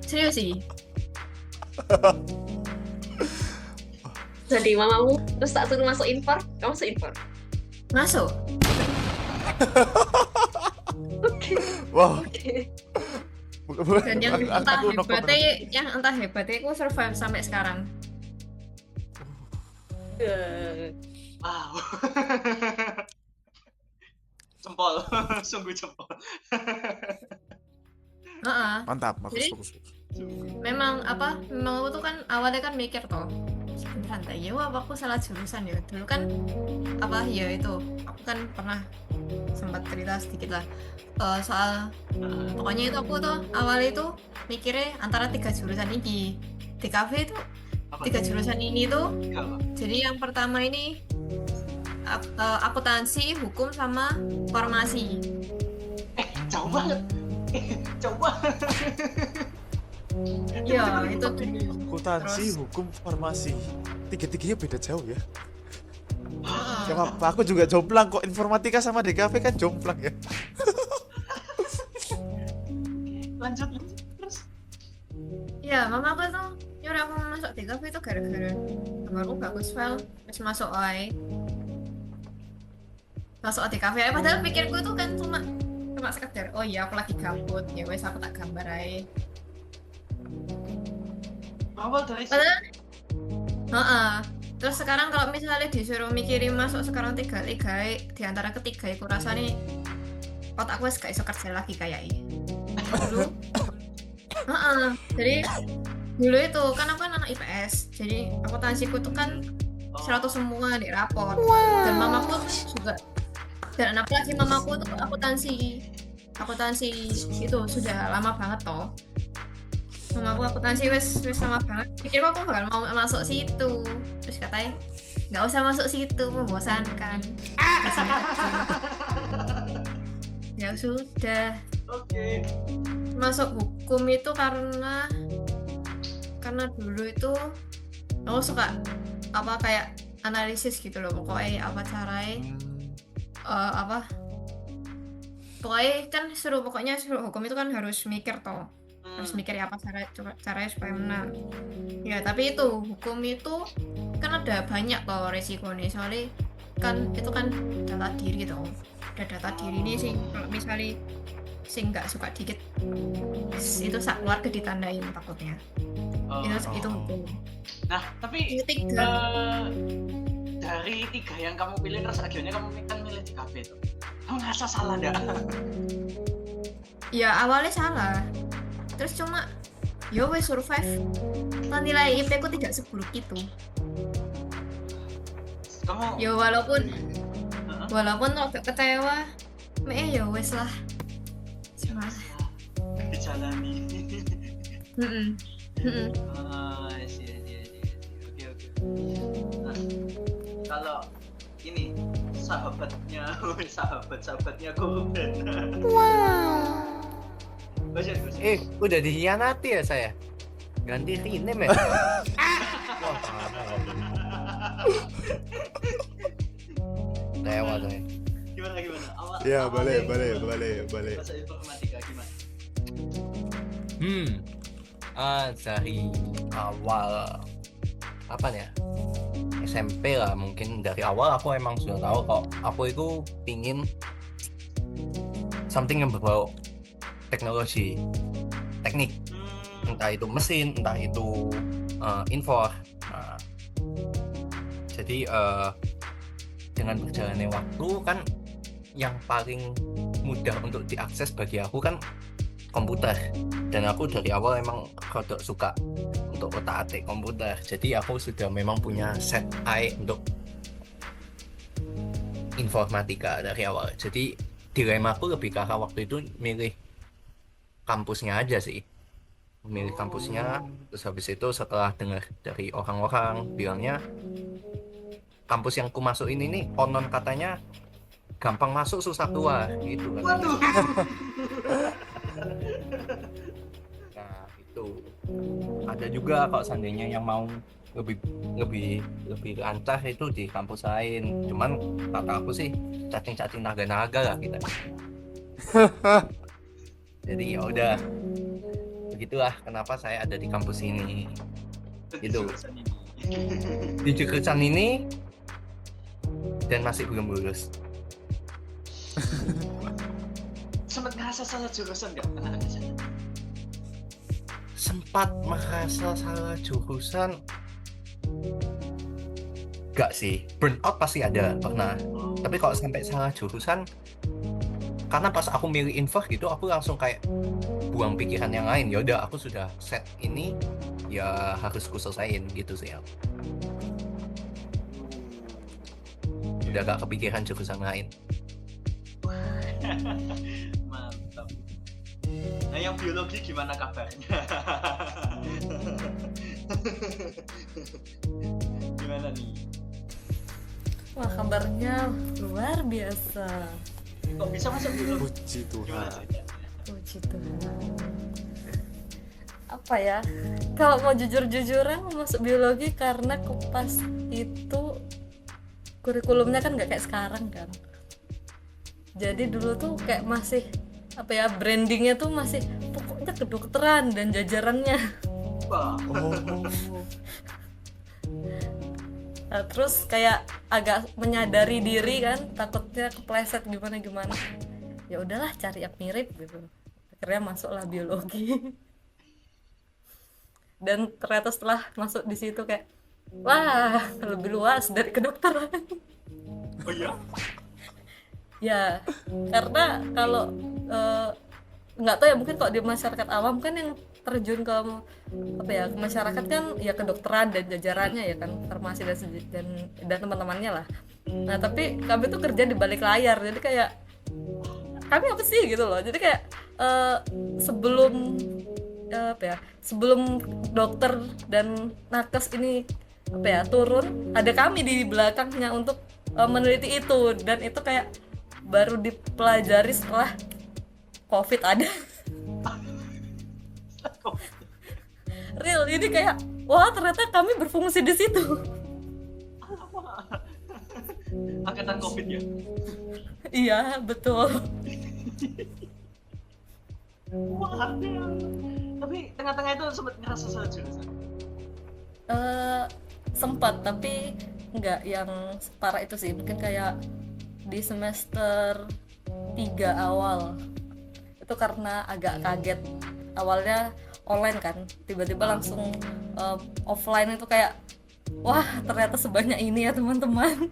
Serius sih. Jadi mamamu terus tak suruh masuk Infor, kamu masuk Infor. Masuk. Wow, Dan yang entah Aku no comment. hebatnya aku survive sampai sekarang. Wow. Jempol, sungguh jempol. Heeh. Mantap, bagus, Jadi- bagus. Memang aku tuh kan awalnya kan mikir toh sebenernya ya apa aku salah jurusan ya dulu kan ya itu aku kan pernah sempat cerita sedikit lah soal pokoknya itu aku tuh awalnya itu mikirnya antara 3 jurusan ini di kafe itu Apa? 3 jurusan ini tuh Apa? jadi yang pertama ini akuntansi, hukum sama farmasi. Jauh banget. Jauh banget. Ya itu dulu. Akuntansi, Terus- hukum, farmasi. Tiga-tiganya beda jauh ya. Heeh. Ya apa, aku juga jomplang kok. Informatika sama DKV kan jomplang ya. Lanjut terus. Ya, mama aku tuh nyuruh aku masuk di kafe itu gara-gara gambarku bagus file terus masuk AI. Masuk di kafe AI padahal pikirku itu kan cuma sekedar oh iya aku lagi gabut ya wes aku tak gambar aja. Awal dari Padahal heeh. Terus sekarang kalau misalnya disuruh mikirin masuk sekarang tiga di antara ketiga aku rasanya otakku wes gak iso kerja lagi kayak ini. Dulu heeh. Jadi dulu itu kan aku kan anak IPS jadi akuntansiku tuh kan 100 semua di rapor dan mamaku juga dan apalagi mamaku tuh akuntansi itu sudah lama banget toh mamaku akuntansi wes lama banget pikir aku bakal mau masuk situ terus katanya nggak usah masuk situ membosankan. Ya sudah Oke. masuk hukum itu karena dulu itu aku suka kayak analisis gitu loh pokoknya apa caranya pokoknya kan pokoknya suruh hukum itu kan harus mikir toh harus mikir apa caranya supaya menang ya tapi itu hukum itu kan ada banyak toh resikonya soalnya kan itu kan data diri toh ada data diri ini sih kalau misalnya sing nggak suka dikit itu sak keluarga ditandain takutnya itu hukum. Nah, tapi Yang ketiga dari 3 yang kamu pilih terus akhirnya kamu kan milih di kafe itu. Kamu ngerasa salah enggak? ya awalnya salah terus cuma yo wes survive kan nilai IP ku tidak seburuk itu Kamu ya walaupun agak kecewa ya wes lah cuma dijalani. Mm-mm. Oke. Nah, kalau ini sahabatnya korban. Baca. Udah dikhianati ya saya. Ganti rename ya. Wah, lewat saya. Gimana? Ya, Awalnya balik. Masa informatika gimana? Dari awal apa ya SMP lah mungkin dari awal aku emang sudah tahu kok aku itu pingin something yang berbau teknologi teknik entah itu mesin entah itu info. Jadi dengan berjalannya waktu kan yang paling mudah untuk diakses bagi aku kan komputer dan aku dari awal emang rodok suka untuk otak-atik komputer jadi aku sudah memang punya set eye untuk informatika dari awal jadi dilema aku lebih ke arah waktu itu milih kampusnya aja sih milih kampusnya terus habis itu setelah dengar dari orang-orang bilangnya kampus yang ku masukin ini konon katanya gampang masuk susah keluar gitu kan. Waduh. Nah itu ada juga kalau seandainya yang mau lebih lancar itu di kampus lain cuman kata aku sih cacing naga lah kita jadi ya udah begitulah kenapa saya ada di kampus ini gitu di jurusan ini dan masih belum lulus. Sempat ngerasa salah jurusan nggak? sempat merasa salah jurusan enggak sih, burnout pasti ada pernah, tapi kalau sampai salah jurusan, karena pas aku milih info gitu aku langsung kayak buang pikiran yang lain. Ya udah, aku sudah set ini ya harus ku selesain gitu sih ya. Udah gak kepikiran jurusan lain. Mantap. Nah, yang biologi gimana kabarnya? Gimana nih? Wah, kabarnya luar biasa. Kok bisa masuk biologi? Puji Gimana Tuhan. ceritanya? Puji Tuhan. Apa ya? Kalau mau jujur-jujuran masuk biologi karena pas itu kurikulumnya kan nggak kayak sekarang kan. Jadi dulu tuh kayak masih apa ya, brandingnya tuh masih pokoknya kedokteran dan jajarannya. Wah, Nah, terus kayak agak menyadari diri kan, takutnya kepleset gimana. Ya udahlah, cari yang mirip gitu. Akhirnya masuklah biologi. Dan ternyata setelah masuk di situ kayak wah, lebih luas dari kedokteran. oh iya? Ya, karena kalau nggak tahu ya, mungkin kalau di masyarakat awam kan yang terjun ke apa ya, ke masyarakat kan ya kedokteran dan jajarannya ya kan, farmasi dan teman-temannya lah. Nah, tapi kami tuh kerja di balik layar, jadi kayak kami apa sih gitu loh. Jadi kayak sebelum apa ya, sebelum dokter dan nakes ini apa ya turun, ada kami di belakangnya untuk meneliti itu, dan itu kayak baru dipelajari setelah COVID ada. Real, ini kayak wah, ternyata kami berfungsi di situ. Angkatan COVID ya? Iya, betul. Wah, tapi tengah-tengah itu sempat ngerasa salah jurusan. Sempat, tapi nggak yang separah itu sih. Mungkin kayak di semester 3 awal itu karena agak kaget. Awalnya online kan, tiba-tiba langsung offline, itu kayak wah, ternyata sebanyak ini ya teman-teman.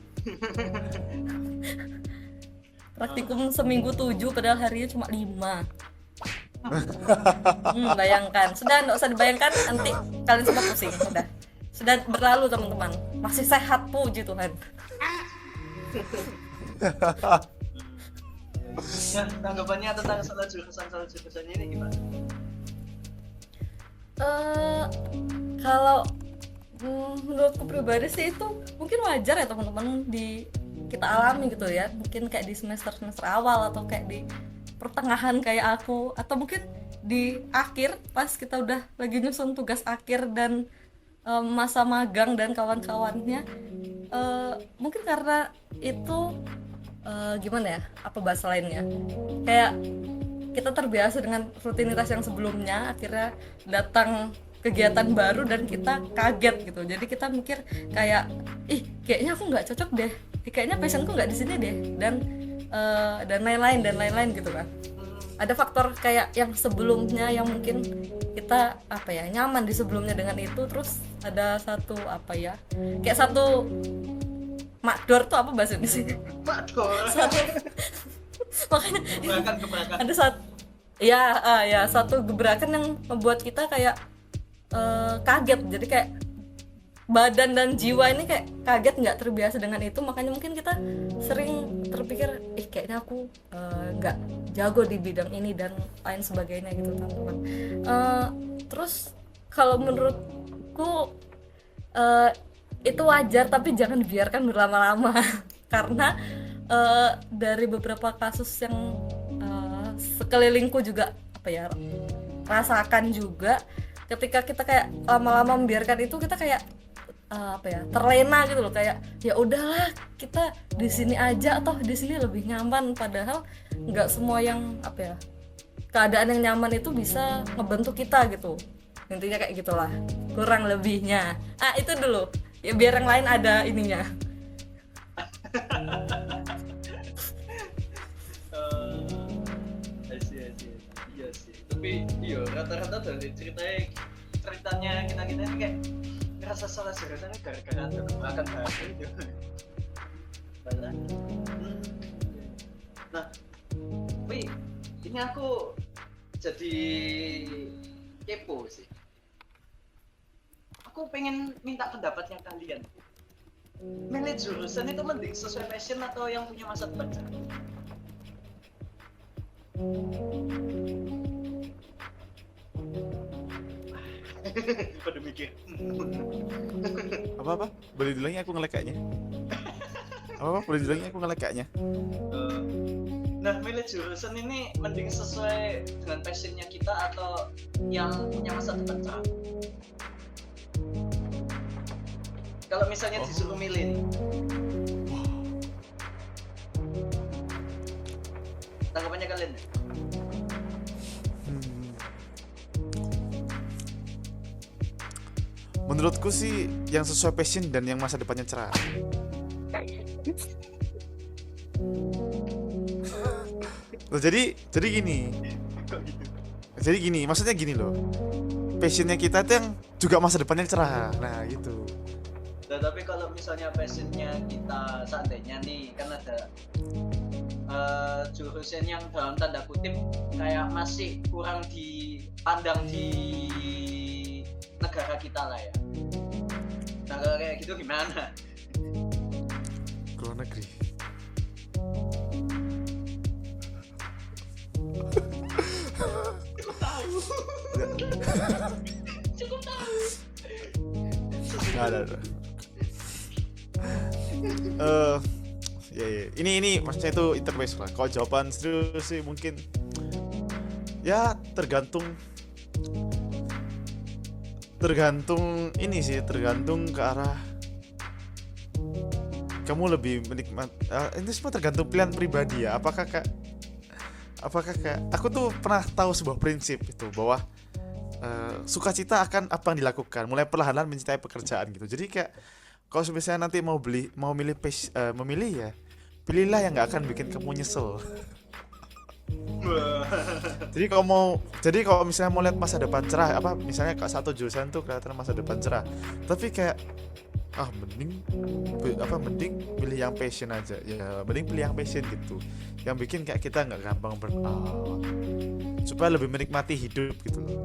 Praktikum seminggu 7 padahal harinya cuma 5. Bayangkan, sudah nggak usah dibayangkan, nanti kalian semua pusing. Sudah berlalu teman-teman, masih sehat, puji Tuhan. Ya, tanggapannya tentang salah jurusan ini gimana? Kalau menurutku pribadi sih itu mungkin wajar ya teman-teman kita alami gitu ya, mungkin kayak di semester awal atau kayak di pertengahan kayak aku, atau mungkin di akhir pas kita udah lagi nyusun tugas akhir dan masa magang dan kawan-kawannya. Mungkin karena itu gimana ya, apa bahasa lainnya, kayak kita terbiasa dengan rutinitas yang sebelumnya, akhirnya datang kegiatan baru dan kita kaget gitu. Jadi kita mikir kayak kayaknya aku nggak cocok deh, kayaknya passionku nggak di sini deh, dan lain-lain gitu kan. Ada faktor kayak yang sebelumnya yang mungkin kita apa ya, nyaman di sebelumnya dengan itu, terus ada satu apa ya, kayak satu makdor tuh apa bahasa di sini? Makdor. Makanya Gebrakan. ada satu gebrakan yang membuat kita kayak kaget. Jadi kayak badan dan jiwa ini kayak kaget, nggak terbiasa dengan itu. Makanya mungkin kita sering terpikir kayaknya aku nggak jago di bidang ini dan lain sebagainya gitu teman-teman. Terus kalau menurutku itu wajar, tapi jangan biarkan berlama-lama. Karena dari beberapa kasus yang sekelilingku juga apa ya rasakan juga, ketika kita kayak lama-lama membiarkan itu, kita kayak apa ya, terlena gitu loh, kayak ya udahlah kita di sini aja, atau di sini lebih nyaman. Padahal nggak semua yang apa ya, keadaan yang nyaman itu bisa ngebentuk kita gitu. Intinya kayak gitulah kurang lebihnya. Itu dulu ya, biar yang lain ada ininya. I see. Iya sih. Tapi rata-rata dari ceritanya kita ini kayak ngerasa salah jurusan ini gara-gara ada keberatan bahasa itu. Baiklah. Nah, wih, ini aku jadi kepo sih. Aku pengen minta pendapatnya kalian. Milih jurusan itu mending sesuai passion atau yang punya masa depan? Pada mikir. Apa? Boleh dilangnya aku ngelek kayaknya. Apa? Boleh dilangnya aku ngelek kayaknya. Nah, milih jurusan ini mending sesuai dengan passionnya kita atau yang punya masa depan cerah? Kalau misalnya disuruh milih nih. Tanggapannya kalian nih? Menurutku sih yang sesuai passion dan yang masa depannya cerah. Loh, jadi gini. Kok gitu? Jadi gini, maksudnya gini loh. Passionnya kita tuh yang juga masa depannya cerah. Nah, gitu. Nah, tapi kalau misalnya passionnya kita seandainya nih kan ada jurusan yang dalam tanda kutip kayak masih kurang dipandang di negara kita lah ya. Nah, kalau kayak gitu gimana? Keluar negeri. Cukup tahu. Cukup tahu. Nggak ada. Ya. Ini maksudnya itu interface lah. Kalau jawaban serius sih mungkin ya tergantung ini sih, tergantung ke arah kamu lebih menikmati. Ini semua tergantung pilihan pribadi ya. Apakah kak aku tuh pernah tahu sebuah prinsip itu bahwa sukacita akan apa yang dilakukan, mulai perlahan-lahan mencintai pekerjaan gitu. Jadi kayak kalau misalnya nanti mau memilih ya pilihlah yang nggak akan bikin kamu nyesel. Jadi kalau misalnya mau lihat masa depan cerah, apa misalnya satu jurusan tuh kelihatan masa depan cerah, tapi kayak mending pilih yang passion aja ya, mending pilih yang passion gitu, yang bikin kayak kita nggak gampang burn out, supaya lebih menikmati hidup gitu loh.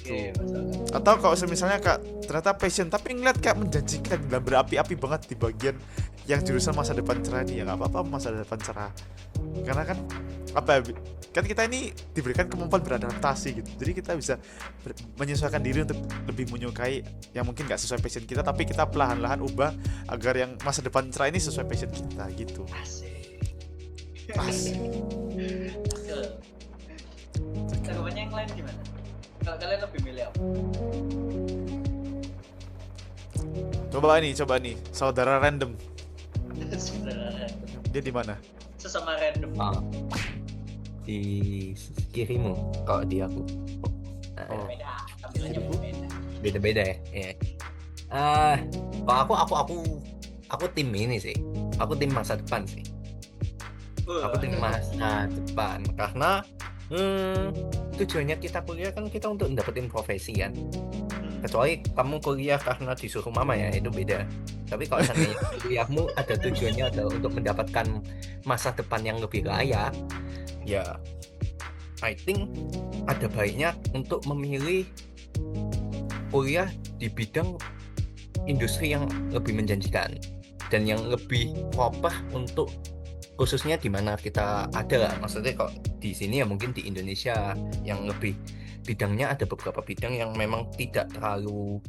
Oke, masalah. Atau kalau misalnya kak ternyata passion tapi ngeliat kayak menjanjikan dan berapi-api banget di bagian yang jurusan masa depan cerah nih, ya nggak apa-apa masa depan cerah, karena kan kan kita ini diberikan kemampuan beradaptasi gitu, jadi kita bisa menyesuaikan diri untuk lebih menyukai yang mungkin nggak sesuai passion kita, tapi kita perlahan-lahan ubah agar yang masa depan cerah ini sesuai passion kita gitu. Asik. Tanggapannya yang lain gimana? Kalau kalian lebih milih apa? Coba nih saudara random, Sebenarnya dia di mana? sesama random. Di kirimu kalau di aku. Oh. Beda, tampilannya berbeda. Beda-beda ya. Iya. Kalau aku tim ini sih. Aku tim masa depan sih. Aku tim masa depan karena tujuannya kita kuliah kan kita untuk dapetin profesi kan. Kecuali kamu kuliah karena disuruh mama ya, itu beda. Tapi kalau seandainya kuliahmu ada tujuannya adalah untuk mendapatkan masa depan yang lebih layak, ya I think ada baiknya untuk memilih kuliah di bidang industri yang lebih menjanjikan dan yang lebih proper untuk khususnya di mana kita ada lah. Maksudnya kok di sini ya mungkin di Indonesia yang lebih bidangnya ada beberapa bidang yang memang tidak terlalu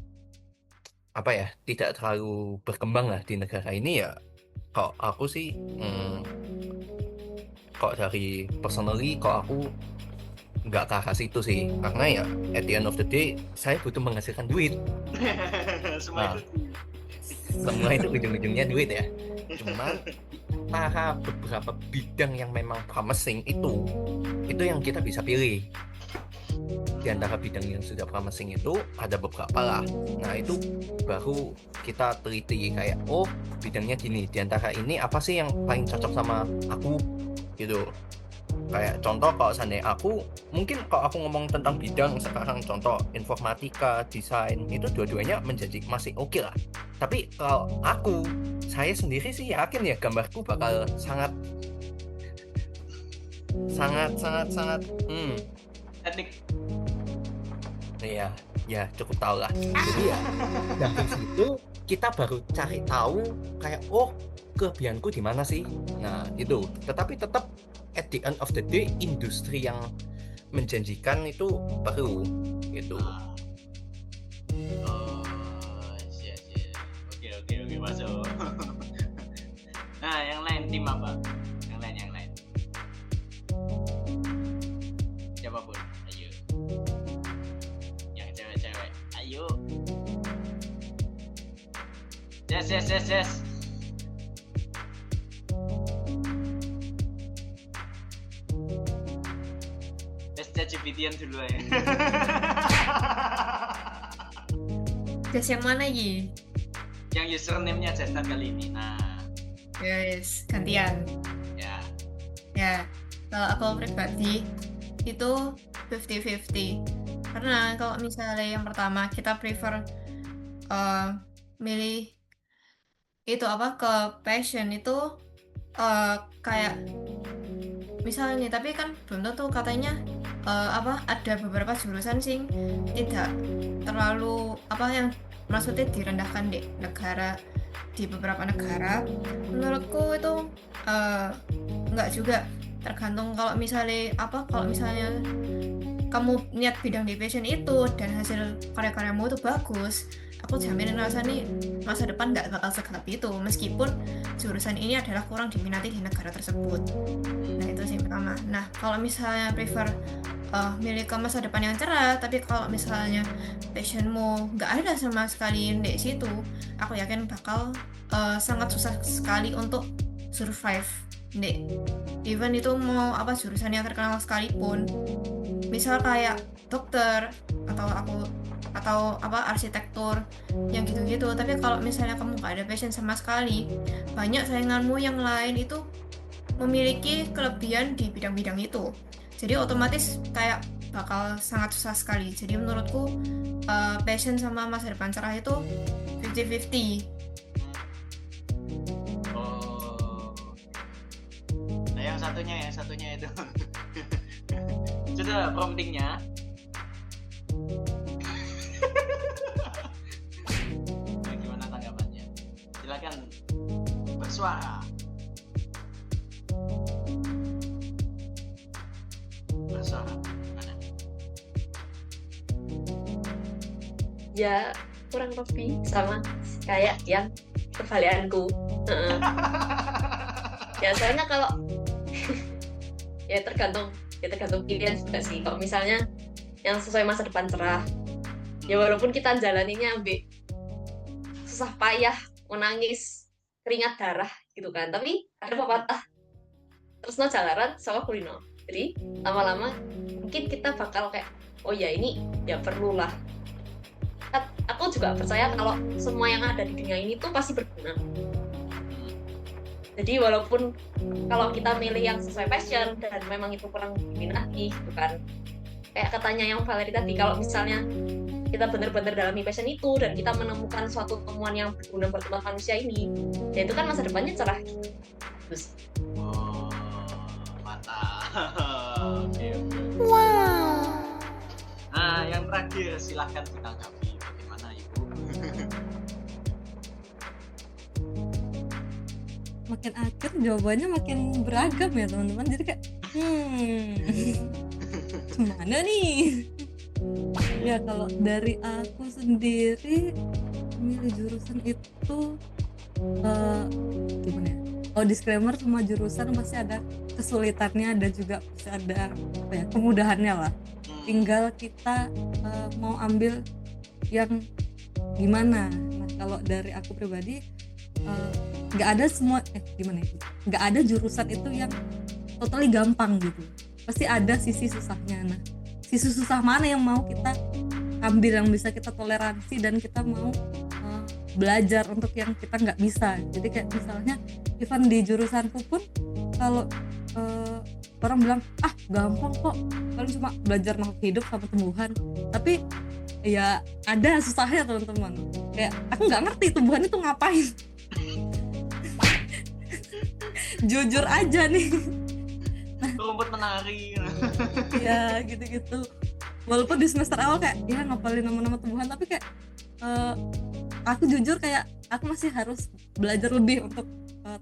berkembang lah di negara ini ya. Kalau aku sih kok dari personally kok aku nggak ke arah situ sih, karena ya at the end of the day saya butuh menghasilkan duit. Semua Semua itu ujung-ujungnya duit ya. Cuman antara beberapa bidang yang memang promising itu yang kita bisa pilih. Di antara bidang yang sudah promising itu ada beberapa lah. Nah itu baru kita teliti kayak bidangnya gini. Di antara ini apa sih yang paling cocok sama aku gitu. Kayak contoh kalau seandainya aku mungkin kalau aku ngomong tentang bidang sekarang, contoh informatika, desain, itu dua-duanya menjadi masih oke lah. Tapi kalau saya sendiri sih yakin ya gambarku bakal sangat sangat sangat sangat Teknik. iya ya cukup tahu lah. Jadi ya dari situ kita baru cari tahu kayak oh kelebihanku di mana sih. Nah itu, tetapi tetap at the end of the day industri yang menjanjikan itu perlu gitu. Oh, siap. Oke, masuk. Nah, yang lain tim apa? Yang lain. Siapapun, ayo. Yang cewek-cewek, ayo. Yes. Tes ChatGPT-an dulu ya. Gas yang mana Yi? Yang username-nya Justin kali ini. Nah, Guys, gantian. ya. Ya, kalau aku pribadi itu 50-50. Karena kalau misalnya yang pertama kita prefer milih itu apa ke passion itu kayak misalnya nih, tapi kan belum tentu katanya ada beberapa jurusan sing tidak terlalu yang maksudnya direndahkan di beberapa negara. Menurutku itu enggak juga, tergantung kalau misalnya kamu niat bidang di passion itu dan hasil karya-karyamu itu bagus, aku jamin rasanya masa depan nggak bakal segelap itu meskipun jurusan ini adalah kurang diminati di negara tersebut. Nah itu sih pertama. Nah kalau misalnya prefer milih ke masa depan yang cerah, tapi kalau misalnya passionmu nggak ada sama sekali di situ, aku yakin bakal sangat susah sekali untuk survive even itu mau jurusan yang terkenal sekalipun, misal kayak dokter atau arsitektur yang gitu-gitu. Tapi kalau misalnya kamu gak ada passion sama sekali, banyak sainganmu yang lain itu memiliki kelebihan di bidang-bidang itu, jadi otomatis kayak bakal sangat susah sekali. Jadi menurutku passion sama masa depan cerah itu 50-50. Nah yang satunya itu. Sudah promptingnya. Nah, gimana tanggapannya? Silakan bersuara. Mana? Ya kurang lebih sama kayak yang kebalikanku. Ya soalnya kalau ya tergantung pilihan juga sih. Kalau misalnya yang sesuai masa depan cerah, ya walaupun kita jalaninya susah payah, menangis, keringat darah gitu kan, tapi ada pepatah terus no jalaran sama kulino. Jadi lama-lama mungkin kita bakal kayak oh ya ini ya perlulah. Aku juga percaya kalau semua yang ada di dunia ini tuh pasti berguna. Jadi walaupun kalau kita milih yang sesuai passion dan memang itu kurang diminati gitu kan, kayak katanya yang Valerie tadi, kalau misalnya kita benar-benar dalami passion itu dan kita menemukan suatu temuan yang berguna buat umat manusia ini, ya itu kan masa depannya cerah gitu. Terus Mantap. Wow. Nah yang terakhir silahkan ditanggapi, bagaimana Ibu? Makin akhir jawabannya makin beragam ya teman-teman, jadi kayak gimana nih. Ya kalau dari aku sendiri milih jurusan itu gimana ya, disclaimer, semua jurusan pasti ada kesulitannya, ada juga pasti ada kemudahannya lah, tinggal kita mau ambil yang gimana. Nah kalau dari aku pribadi nggak ada nggak ada jurusan itu yang totally gampang gitu, pasti ada sisi susahnya. Nah sisi susah mana yang mau kita ambil, yang bisa kita toleransi dan kita mau belajar untuk yang kita nggak bisa. Jadi kayak misalnya even di jurusanku pun kalau orang bilang ah gampang kok, kan cuma belajar makhluk hidup sama tumbuhan, tapi ya ada susahnya teman-teman. Kayak aku nggak ngerti tumbuhan itu ngapain. Jujur aja nih. Rumput menari. Ya gitu-gitu, walaupun di semester awal kayak ya ngapalin nama-nama tumbuhan, tapi kayak aku jujur kayak aku masih harus belajar lebih untuk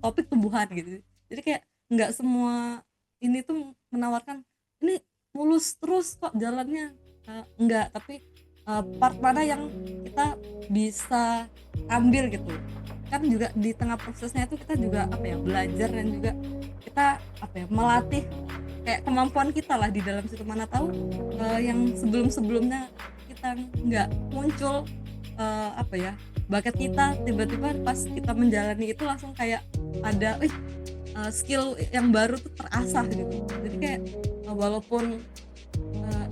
topik tumbuhan gitu. Jadi kayak nggak semua ini tuh menawarkan ini mulus terus kok jalannya, enggak, tapi part mana yang kita bisa ambil gitu kan. Juga di tengah prosesnya itu kita juga apa ya belajar, dan juga kita apa ya melatih kayak kemampuan kita lah di dalam situ. Mana tahu yang sebelumnya kita nggak muncul apa ya bakat kita, tiba-tiba pas kita menjalani itu langsung kayak ada skill yang baru tuh terasah gitu. Jadi kayak walaupun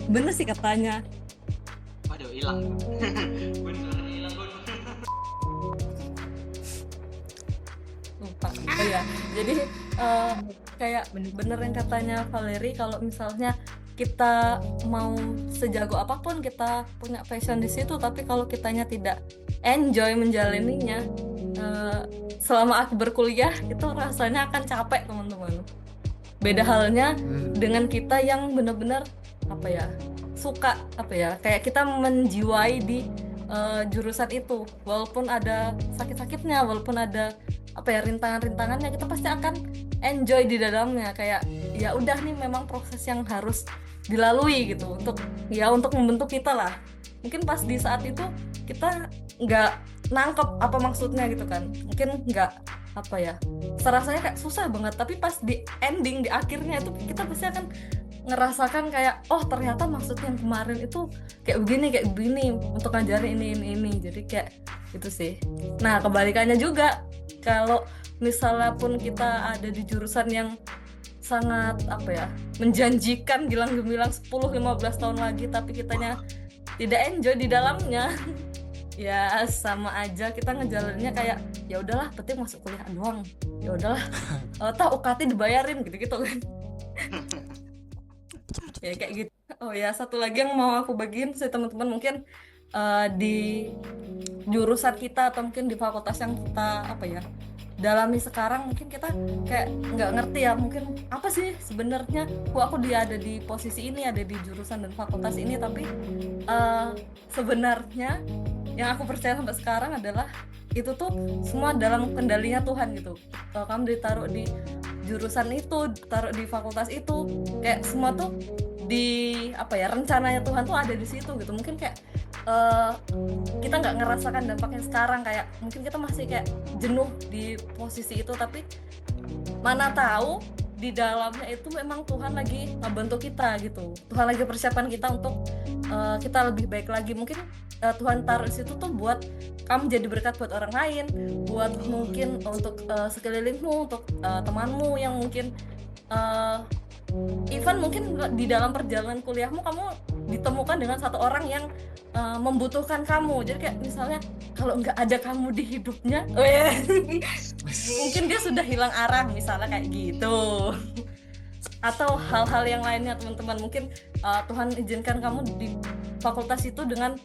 bener sih katanya. Waduh, hilang. Bener hilang. Lupa. Oh ya, jadi kayak bener yang katanya Valeri, kalau misalnya kita mau sejago apapun, kita punya passion di situ, tapi kalau kitanya tidak enjoy menjalaninya, selama aku berkuliah itu rasanya akan capek teman-teman. Beda halnya dengan kita yang benar-benar apa ya suka, apa ya kayak kita menjiwai di jurusan itu, walaupun ada sakit-sakitnya, walaupun ada apa ya rintangan-rintangannya, kita pasti akan enjoy di dalamnya. Kayak ya udah nih memang proses yang harus dilalui gitu untuk membentuk kita lah. Mungkin pas di saat itu kita nggak nangkep apa maksudnya gitu kan, mungkin nggak apa ya serasanya kayak susah banget, tapi pas di ending, di akhirnya itu kita pasti akan ngerasakan kayak oh ternyata maksudnya yang kemarin itu kayak begini untuk ngajarin ini. Jadi kayak itu sih. Nah kebalikannya juga, kalau misalnya pun kita ada di jurusan yang sangat apa ya menjanjikan gilang gemilang 10-15 tahun lagi, tapi kitanya tidak enjoy di dalamnya, ya sama aja kita ngejalaninnya kayak ya udahlah penting masuk kuliah doang, ya udahlah tahu UKT dibayarin gitu kan. Ya kayak gitu. Oh ya, satu lagi yang mau aku bagiin sih teman-teman, mungkin di jurusan kita atau mungkin di fakultas yang kita apa ya dalami sekarang, mungkin kita kayak nggak ngerti ya mungkin apa sih sebenarnya kok aku ada di posisi ini, ada di jurusan dan fakultas ini, tapi sebenarnya yang aku percaya sampai sekarang adalah itu tuh semua dalam kendalinya Tuhan gitu. Kalau kamu ditaruh di jurusan itu, taruh di fakultas itu, kayak semua tuh di apa ya rencananya Tuhan tuh ada di situ gitu. Mungkin kayak kita nggak ngerasakan dampaknya sekarang, kayak mungkin kita masih kayak jenuh di posisi itu, tapi mana tahu di dalamnya itu memang Tuhan lagi ngebentuk kita gitu. Tuhan lagi persiapan kita untuk kita lebih baik lagi. Mungkin Tuhan taruh di situ tuh buat kamu jadi berkat buat orang lain, buat mungkin untuk sekelilingmu, untuk temanmu yang mungkin even mungkin di dalam perjalanan kuliahmu kamu ditemukan dengan satu orang yang membutuhkan kamu. Jadi kayak misalnya kalau nggak ada kamu di hidupnya, mungkin dia sudah hilang arah misalnya kayak gitu. Atau hal-hal yang lainnya teman-teman, mungkin Tuhan izinkan kamu di fakultas itu dengan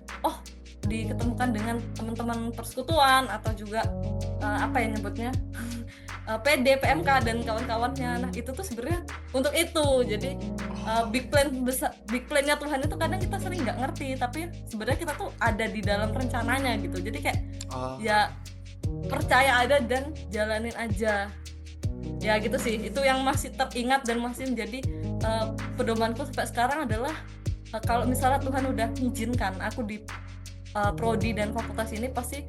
diketemukan dengan teman-teman persekutuan, atau juga apa yang nyebutnya PD, PMK dan kawan-kawannya. Nah itu tuh sebenarnya untuk itu. Jadi big plan-nya Tuhan itu kadang kita sering nggak ngerti, tapi sebenarnya kita tuh ada di dalam rencananya gitu. Jadi kayak ya percaya ada dan jalanin aja. Ya gitu sih. Itu yang masih teringat dan masih menjadi pedomanku sampai sekarang adalah kalau misalnya Tuhan udah mengizinkan aku di prodi dan fakultas ini, pasti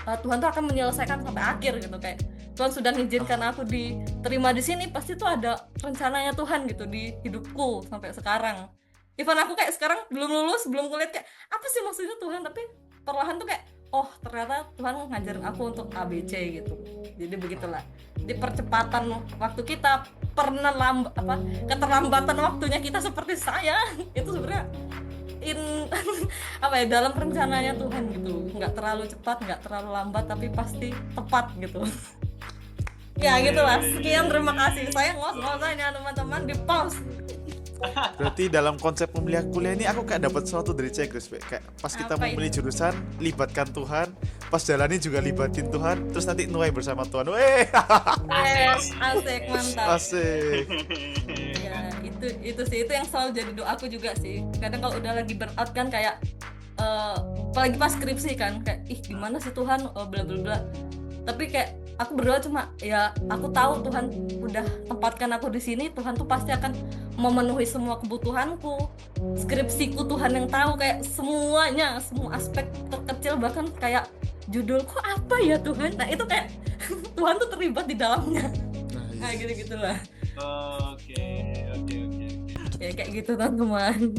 Tuhan tuh akan menyelesaikan sampai akhir gitu. Kayak Tuhan sudah mengizinkan aku diterima di sini, pasti tuh ada rencananya Tuhan gitu di hidupku sampai sekarang. Even aku kayak sekarang belum lulus, belum kuliah, kayak apa sih maksudnya Tuhan, tapi perlahan tuh kayak oh ternyata Tuhan ngajarin aku untuk ABC gitu. Jadi begitulah. Di percepatan waktu kita, keterlambatan waktunya kita seperti saya itu sebenarnya apa ya dalam rencananya Tuhan gitu. Nggak terlalu cepat, nggak terlalu lambat, tapi pasti tepat gitu. Ya gitulah. Sekian, terima kasih. Saya ngos-ngosan ya teman-teman, di pause. Berarti dalam konsep memilih kuliah ini aku kayak dapat sesuatu dari Cegus, Be. Kayak pas kita Apa memilih itu? jurusan, libatkan Tuhan, pas jalani juga libatin Tuhan, terus nanti nuai bersama Tuhan. Weh, Yes, asik, mantap. asik. Ya, itu sih, itu yang selalu jadi doaku juga sih. Kadang kalau udah lagi burnout kan kayak apalagi pas skripsi kan kayak ih gimana sih Tuhan, bla bla bla. Tapi kayak aku berdoa cuma ya aku tahu Tuhan udah tempatkan aku di sini, Tuhan tuh pasti akan memenuhi semua kebutuhanku. Skripsiku Tuhan yang tahu, kayak semuanya, semua aspek terkecil, bahkan kayak judulku apa ya Tuhan. Nah, itu kayak Tuhan tuh terlibat di dalamnya. Nah, gitu-gitulah. Oke. Ya kayak gitu teman-teman.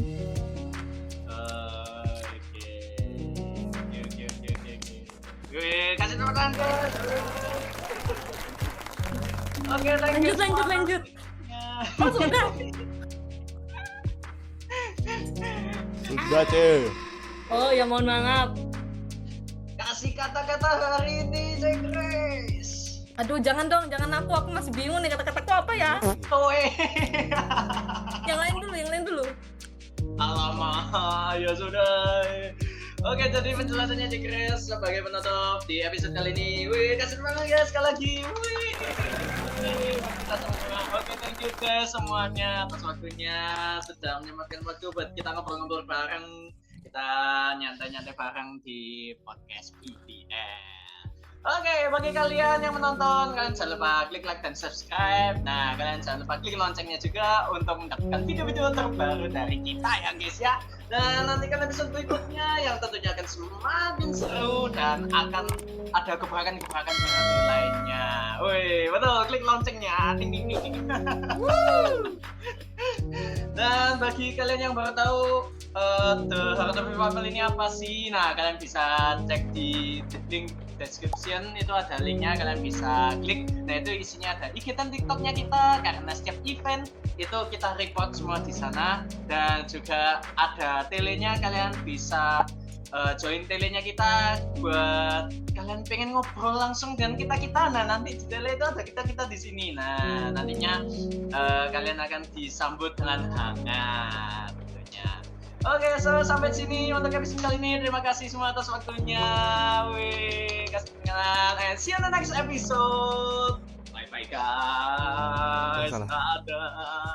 Oke. Kasih tepuk tangan, guys. Oke, thank you. Lanjut. Oh, sudah. Sudah, Ce. Oh ya, mohon maaf. Kasih kata-kata hari ini, Cek Grace. Aduh, jangan dong, jangan aku masih bingung nih kata-kataku apa ya. Oe. Yang lain dulu. Alamak, ya sudah. Oke, jadi penjelasannya Cek Grace sebagai penutup di episode kali ini. Wih, kasih semangat ya sekali lagi. Wih. Kita semua. Oke, thank you guys semuanya atas waktunya sudah menyempatkan waktu buat kita ngobrol-ngobrol bareng, kita nyantai-nyantai bareng di podcast PDL. Oke, bagi kalian yang menonton, kalian jangan lupa klik like dan subscribe. Nah, kalian jangan lupa klik loncengnya juga untuk mendapatkan video-video terbaru dari kita ya guys ya. Dan nantikan episode berikutnya yang tentunya akan semakin seru dan akan ada gebrakan-gebrakan baru lainnya. Wih, betul, klik loncengnya. Ding ding ding ding. Dan bagi kalian yang baru tahu The Heart of Revival ini apa sih? Nah, kalian bisa cek di link description, itu ada linknya, kalian bisa klik. Nah, itu isinya ada IG dan TikToknya kita, karena setiap event itu kita record semua di sana. Dan juga ada telenya, kalian bisa join telenya kita buat kalian pengen ngobrol langsung dengan kita. Nah, nanti di tele itu ada kita di sini. Nah, nantinya kalian akan disambut dengan hangat tentunya. Oke, so sampai sini untuk episode kali ini. Terima kasih semua atas waktunya. Wih, kasih pengenalan. And see you on the next episode. Bye bye guys. Salah. Dadah.